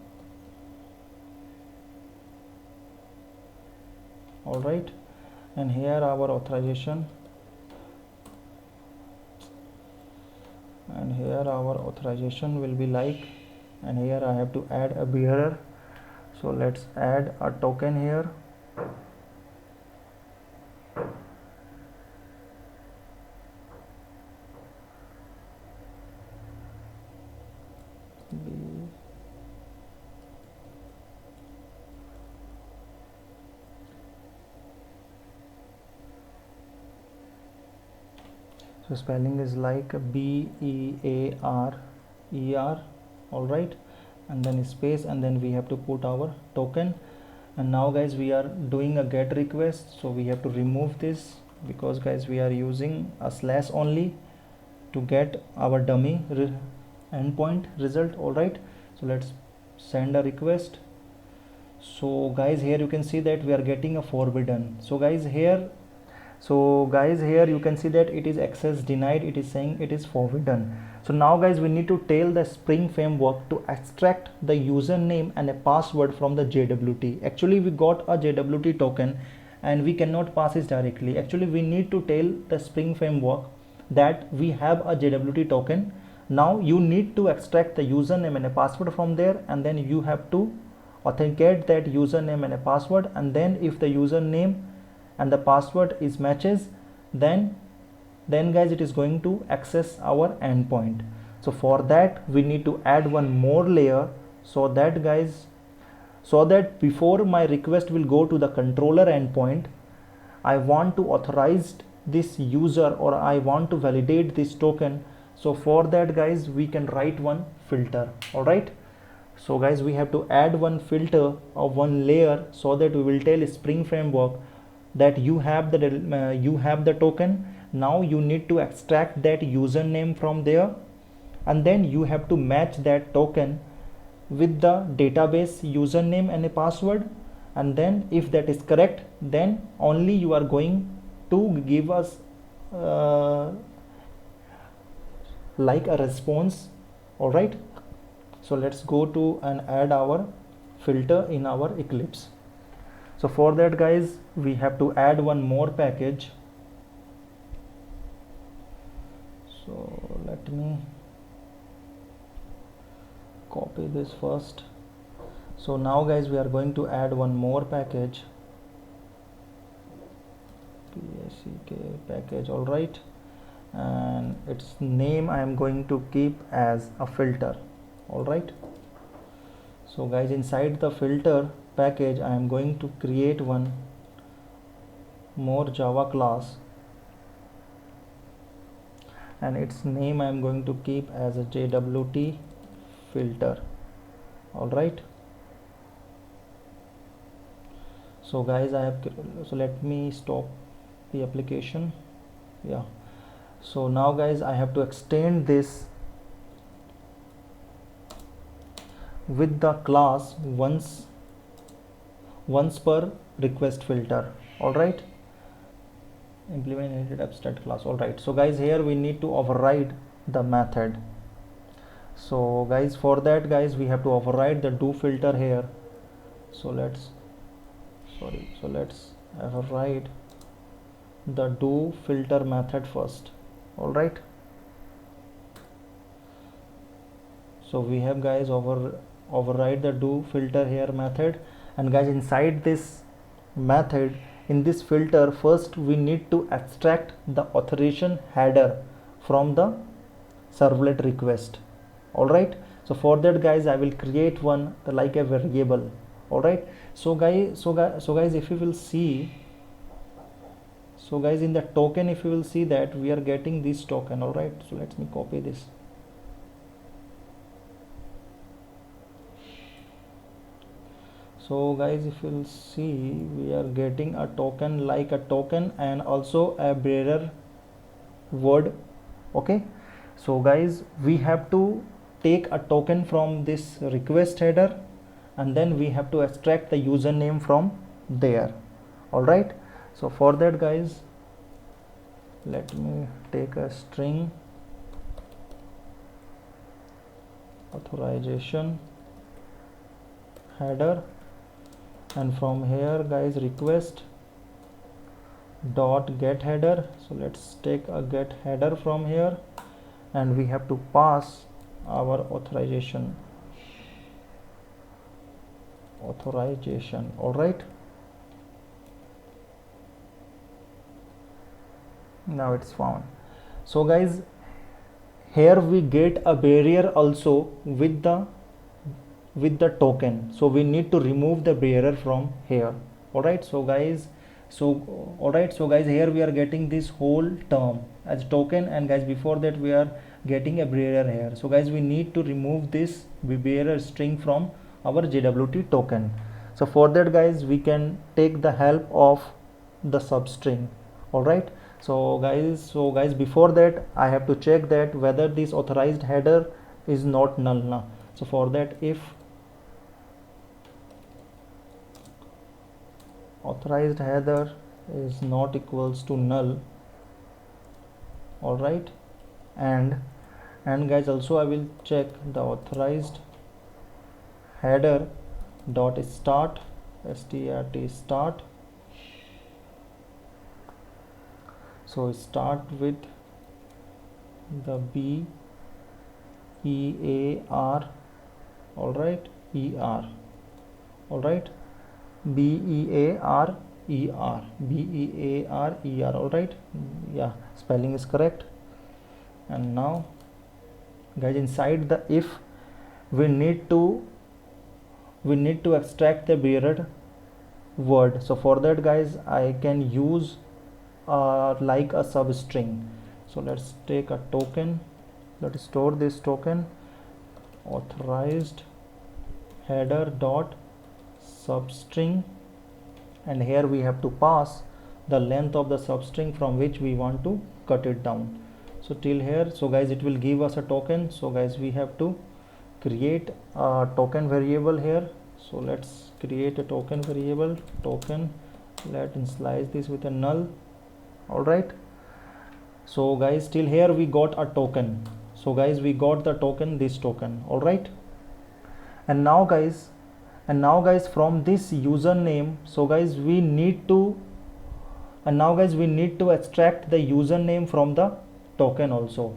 all right, and here our authorization, and here our authorization will be like, and here I have to add a bearer. So let's add a token here. So spelling is like BEARER, all right, and then space, and then we have to put our token. And now guys, we are doing a get request, so we have to remove this, because guys we are using a slash only to get our dummy endpoint result. All right, so let's send a request. So guys, here you can see that we are getting a forbidden. So guys here you can see that it is access denied, it is saying it is forbidden. So now guys, we need to tell the Spring Framework to extract the username and a password from the JWT. Actually we got a JWT token and we cannot pass it directly. Actually we need to tell the Spring Framework that we have a JWT token. Now you need to extract the username and a password from there, and then you have to authenticate that username and a password, and then if the username and the password is matches, then guys it is going to access our endpoint. So for that we need to add one more layer, so that before my request will go to the controller endpoint, I want to authorize this user, or I want to validate this token. So for that guys, we can write one filter. All right, so guys, we have to add one filter of one layer, so that we will tell Spring Framework that you have the token. Now you need to extract that username from there, and then you have to match that token with the database username and a password, and then if that is correct, then only you are going to give us like a response. All right, so let's go to and add our filter in our Eclipse. So for that guys, we have to add one more package. So let me copy this first. So now guys, we are going to add one more package, PACK package. All right, and its name I am going to keep as a filter. All right, so guys, inside the filter package I am going to create one more Java class, and its name I am going to keep as a JWT filter. All right, so guys, so let me stop the application. Yeah, so now guys, I have to extend this with the class once per request filter. All right, implemented abstract class. All right, so guys, here we need to override the method. So guys, for that guys, we have to override the do filter here. So let's override the do filter method first. All right, so we have guys override the do filter here method, and guys, inside this method, in this filter, first we need to extract the authorization header from the servlet request. All right, so for that guys, I will create one like a variable. All right, so guys, if you will see, so guys, in the token, if you will see that we are getting this token. All right, so let me copy this. So guys, if you'll see, we are getting a token like a token and also a bearer word. Okay, so guys, we have to take a token from this request header, and then we have to extract the username from there. All right, so for that guys, let me take a string authorization header, and from here guys, request dot get header. So let's take a get header from here, and we have to pass our authorization. All right, now it's found. So guys, here we get a barrier also with the token, so we need to remove the bearer from here. All right, so guys, So alright, so guys, here we are getting this whole term as token, and guys, before that we are getting a bearer here. So guys, we need to remove this bearer string from our JWT token. So for that guys, we can take the help of the substring. Alright, so guys, before that I have to check that whether this authorized header is not null now. So for that, if authorized header is not equals to null, all right, and guys, also I will check the authorized header dot start start. So start with the B E A R, all right, ER, all right, BEARER, BEARER, all right, yeah, spelling is correct. And now guys, inside the if, we need to extract the bearer word. So for that guys, I can use like a substring. So let's take a token, let's store this token, authorized header dot substring, and here we have to pass the length of the substring from which we want to cut it down. So till here, so guys, it will give us a token. So guys, we have to create a token variable here. So let's create a token variable, token, let's initialize this with a null. All right, so guys, till here we got a token. So guys, we got the token, this token, all right. And now guys, from this username, so guys, we need to extract the username from the token also.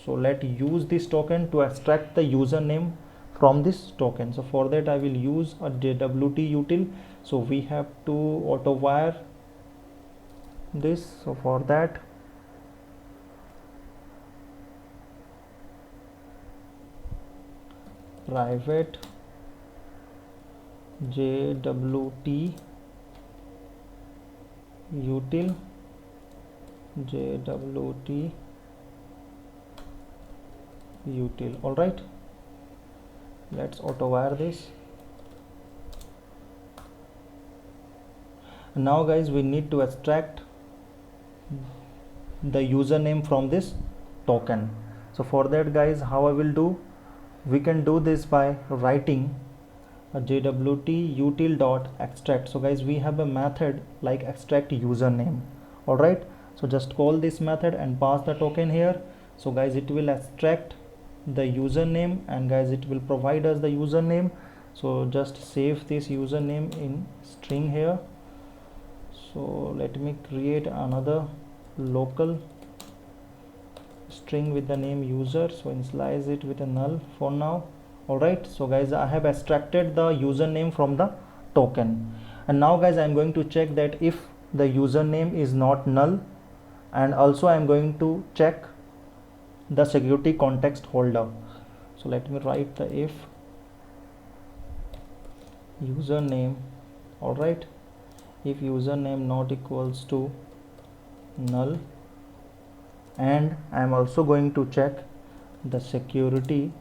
So let's use this token to extract the username from this token. So for that I will use a JWT util. So we have to auto wire this. So for that, private JWT util, JWT util, all right, let's auto wire this. Now guys, we need to extract the username from this token. So for that guys, how I will do, we can do this by writing a JWT util dot extract. So guys, we have a method like extract username, all right. So just call this method and pass the token here. So guys, it will extract the username, and guys, it will provide us the username. So just save this username in string here. So let me create another local string with the name user. So initialize it with a null for now. All right, so guys, I have extracted the username from the token, and now guys, I am going to check that if the username is not null, and also I am going to check the security context holder. So let me write the if username, all right, if username not equals to null, and I am also going to check the security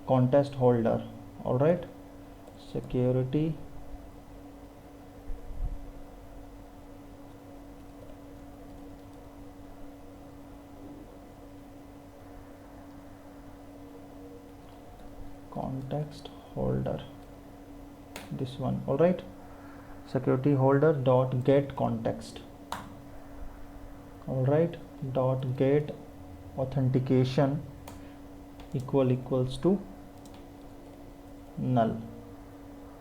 context holder, all right, security context holder, this one, all right, security holder dot get context, all right, dot get authentication equals to null,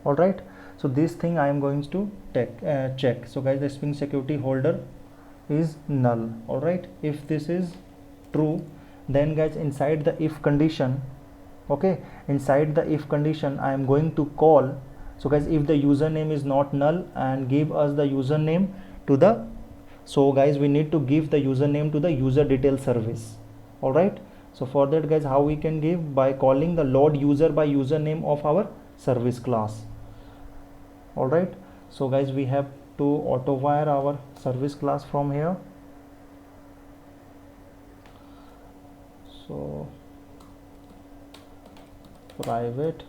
all right. So this thing I am going to check. So guys, the string security holder is null, all right. If this is true, then guys, inside the if condition, okay, inside the if condition I am going to call. So guys, if the username is not null, and give us the username to the, so guys, we need to give the username to the user detail service, all right. So for that guys, how we can give, by calling the load user by username of our service class, all right. So guys, we have to auto wire our service class from here. So private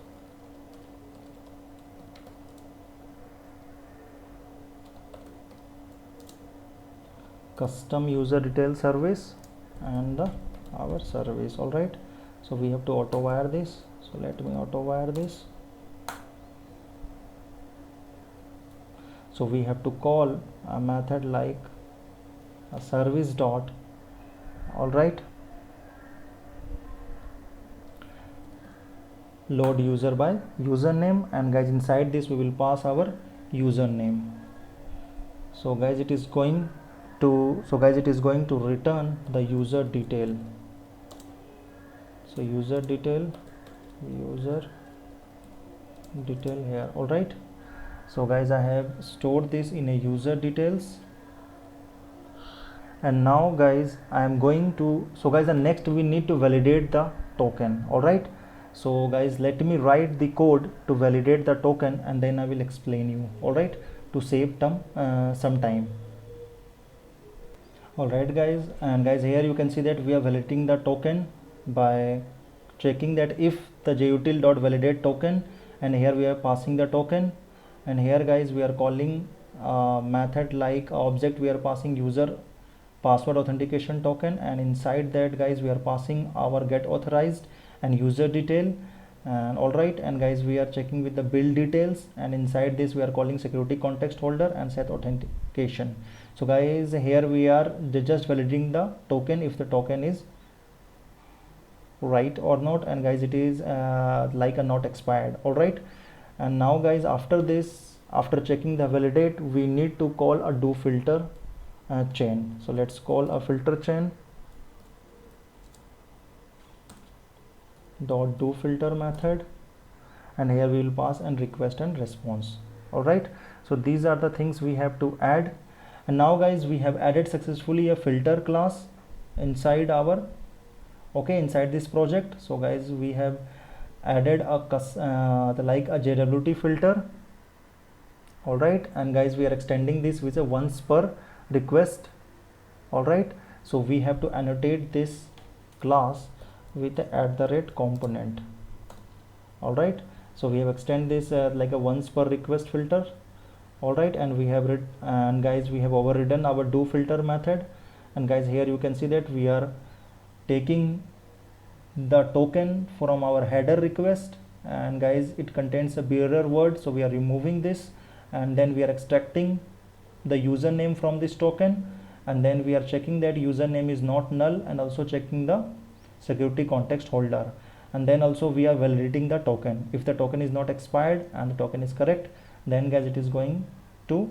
custom user detail service and our service. All right, so we have to auto wire this. So let me auto wire this. So we have to call a method like a service dot, all right, load user by username, and guys inside this we will pass our username. So guys it is going to return the user detail. So user detail here. All right, so guys I have stored this in a user details, and now guys I am going to, so guys the next we need to validate the token. All right, so guys let me write the code to validate the token, and then I will explain you. All right, to save some time. All right guys, and guys here you can see that we are validating the token by checking that if the jutil.validate token, and here we are passing the token, and here guys we are calling a method like object, we are passing user password authentication token, and inside that guys we are passing our get authorized and user detail. And all right, and guys we are checking with the build details, and inside this we are calling security context holder and set authentication. So guys here we are just validating the token, if the token is right or not, and guys it is like a not expired. All right, and now guys after this, after checking the validate, we need to call a do filter chain. So let's call a filter chain dot do filter method, and here we will pass and request and response. All right, so these are the things we have to add. And now guys we have added successfully a filter class inside our inside this project. So guys we have added a like a JWT filter. All right, and guys we are extending this with a once per request. All right, so we have to annotate this class with the @ component. All right, so we have extended this like a once per request filter. All right, and we have and guys we have overridden our do filter method, and guys here you can see that we are taking the token from our header request, and guys it contains a bearer word, so we are removing this, and then we are extracting the username from this token, and then we are checking that username is not null, and also checking the security context holder, and then also we are validating the token. If the token is not expired and the token is correct, then guys it is going to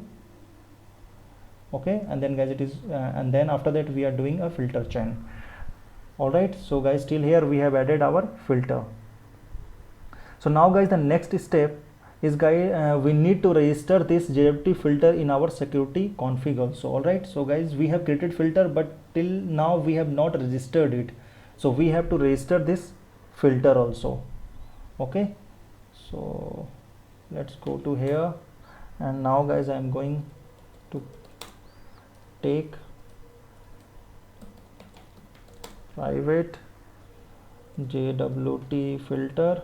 and then guys it is and then after that we are doing a filter chain. All right, so guys till here we have added our filter. So now guys the next step is we need to register this JWT filter in our security config also. All right, so guys we have created filter, but till now we have not registered it, so we have to register this filter also. Okay, so let's go to here, and now guys I am going to take private JWT filter.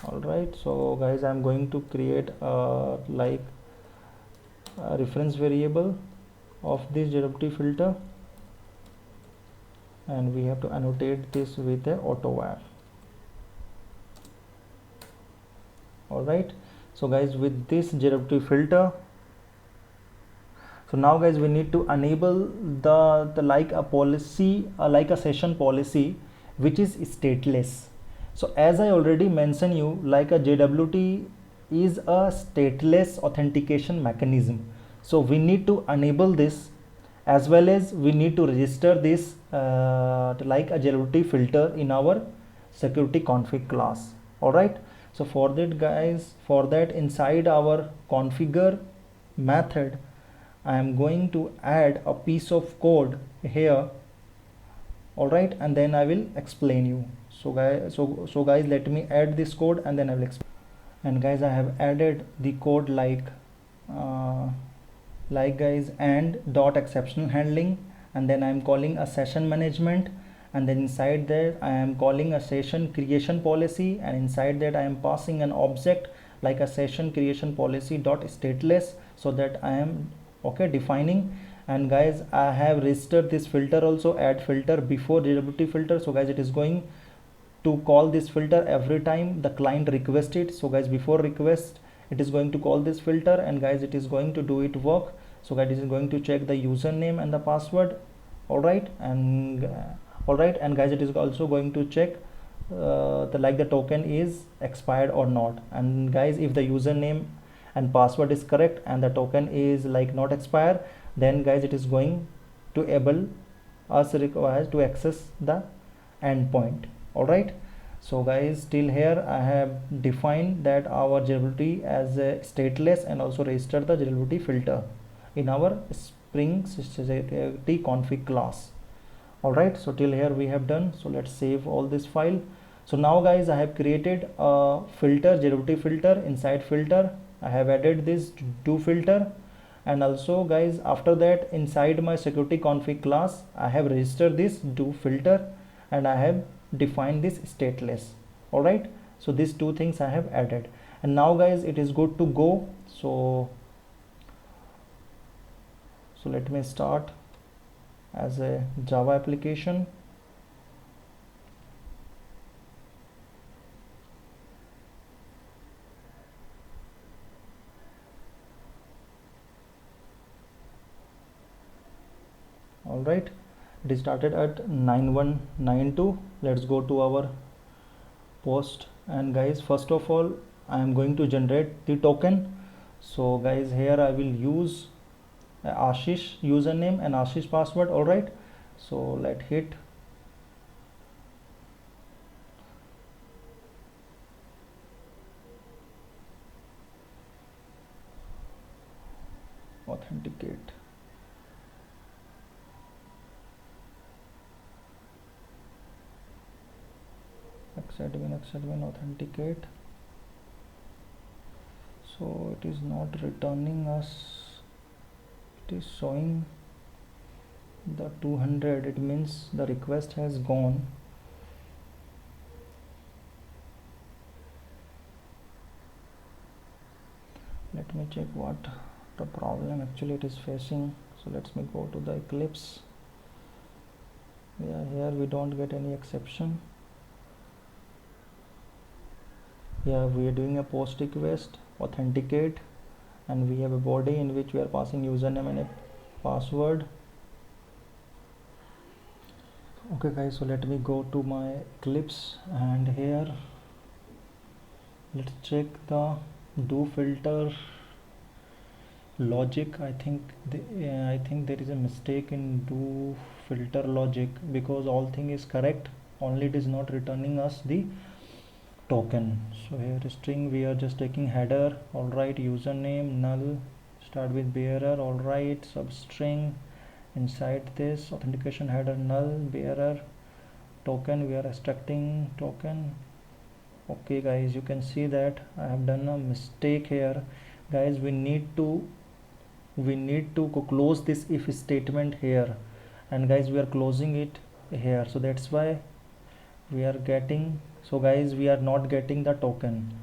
All right, so guys I am going to create like a reference variable of this JWT filter, and we have to annotate this with a auto wire. All right, so guys with this JWT filter, so now guys we need to enable the like a policy like a session policy which is stateless. So as I already mentioned you, like a JWT is a stateless authentication mechanism, so we need to enable this, as well as we need to register this like a JWT filter in our security config class. All right, so for that guys, for that inside our configure method I am going to add a piece of code here. All right, and then I will explain you. So guys, let me add this code and then I will explain. And guys, I have added the code uh, like guys, and dot exceptional handling, and then I am calling a session management, and then inside that I am calling a session creation policy, and inside that I am passing an object like a session creation policy dot stateless, so that I am defining. And guys, I have registered this filter also, add filter before JWT filter. So guys, it is going to call this filter every time the client requests it. So guys, before request it is going to call this filter, and guys, it is going to do it work. So guys, it is going to check the username and the password. All right, and guys, it is also going to check the token is expired or not. And guys, if the username and password is correct and the token is like not expire, then guys, it is going to able us requires to access the endpoint. All right, so guys, till here I have defined that our JWT as a stateless, and also registered the JWT filter in our Spring Security config class. All right, so till here we have done. So let's save all this file. So now guys, I have created a filter, JWT filter. Inside filter I have added this do filter, and also guys, after that inside my security config class I have registered this do filter, and I have defined this stateless. All right, so these two things I have added, and now guys, it is good to go. So let me start as a Java application. All right, it is started at 9192. Let's go to our post, and guys, first of all I am going to generate the token. So guys, here I will use Ashish username and Ashish password. All right, so let hit authenticate. Xadmin authenticate. So it is not returning us, it is showing the 200. It means the request has gone. Let me check what the problem actually it is facing. So let me go to the Eclipse. Yeah, here we don't get any exception. Yeah, we are doing a post request, authenticate, and we have a body in which we are passing username and a password. Okay guys, so let me go to my Eclipse, and here let's check the do filter logic. I think there is a mistake in do filter logic, because all thing is correct, only it is not returning us the token. So here string, we are just taking header. All right, username null, start with bearer. All right, substring, inside this authentication header null, bearer, token, we are extracting token. Okay guys, you can see that I have done a mistake here. Guys, we need to close this if statement here, and guys, we are closing it here. So that's why we are getting, so guys, we are not getting the token.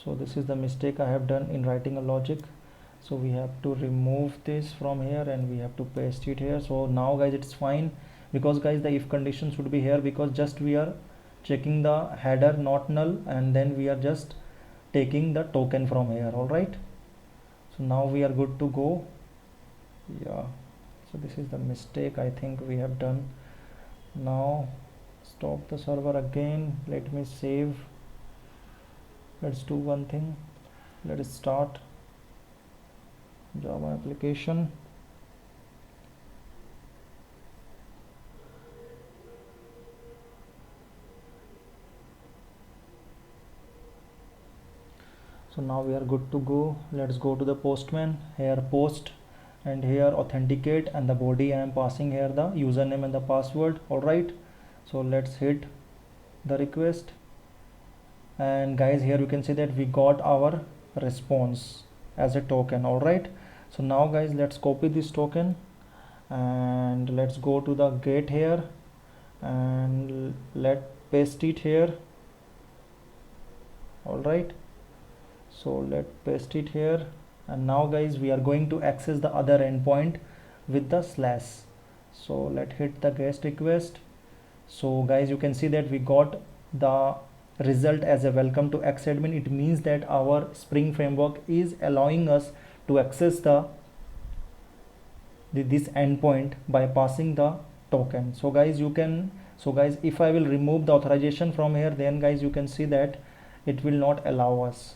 So this is the mistake I have done in writing a logic. So we have to remove this from here, and we have to paste it here. So now guys, it's fine, because guys, the if condition should be here, because just we are checking the header not null, and then we are just taking the token from here. All right, so now we are good to go. Yeah, so this is the mistake I think we have done. Now stop the server again, let me save. Let's do one thing, let us start Java application. So now we are good to go. Let's go to the Postman. Here post, and here authenticate, and the body I am passing here the username and the password. All right, so let's hit the request, and guys here you can see that we got our response as a token. All right, so now guys let's copy this token and let's go to the get here and let paste it here. All right, so let paste it here, and now guys we are going to access the other endpoint with the slash. So let hit the GET request. So guys you can see that we got the result as a welcome to Xadmin. It means that our Spring framework is allowing us to access this endpoint by passing the token. So guys if I will remove the authorization from here, then guys you can see that it will not allow us.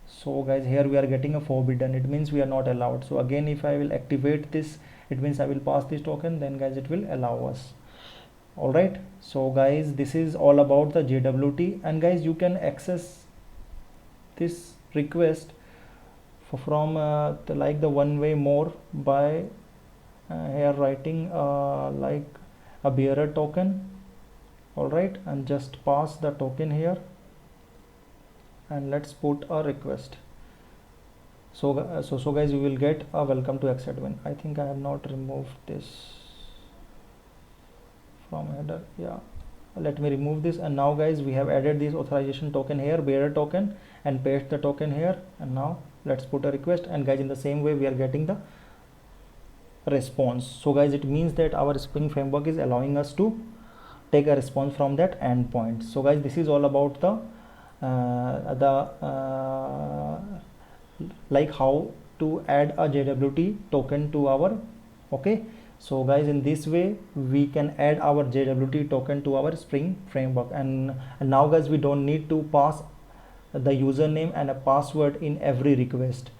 So guys here we are getting a forbidden, it means we are not allowed. So again if I will activate this, it means I will pass this token, then guys it will allow us. All right, so guys this is all about the JWT, and guys you can access this request from the one way more by here writing like a bearer token. All right, and just pass the token here and let's put a request. So guys you will get a welcome to Xadmin. I think I have not removed this from header. Yeah, let me remove this, and now guys we have added this authorization token here, bearer token, and paste the token here, and now let's put a request, and guys in the same way we are getting the response. So guys it means that our Spring framework is allowing us to take a response from that endpoint. So guys this is all about the like how to add a JWT token to our okay. So guys in this way we can add our JWT token to our Spring framework, and now guys we don't need to pass the username and a password in every request.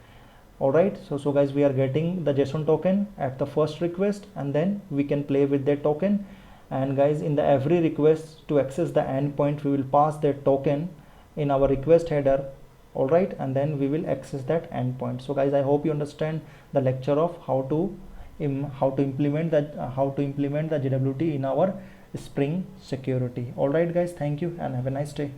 All right, so guys we are getting the JSON token at the first request, and then we can play with that token, and guys in the every request to access the endpoint we will pass that token in our request header. All right, and then we will access that endpoint. So guys I hope you understand the lecture of how to implement that JWT in our Spring security. All right guys, thank you and have a nice day.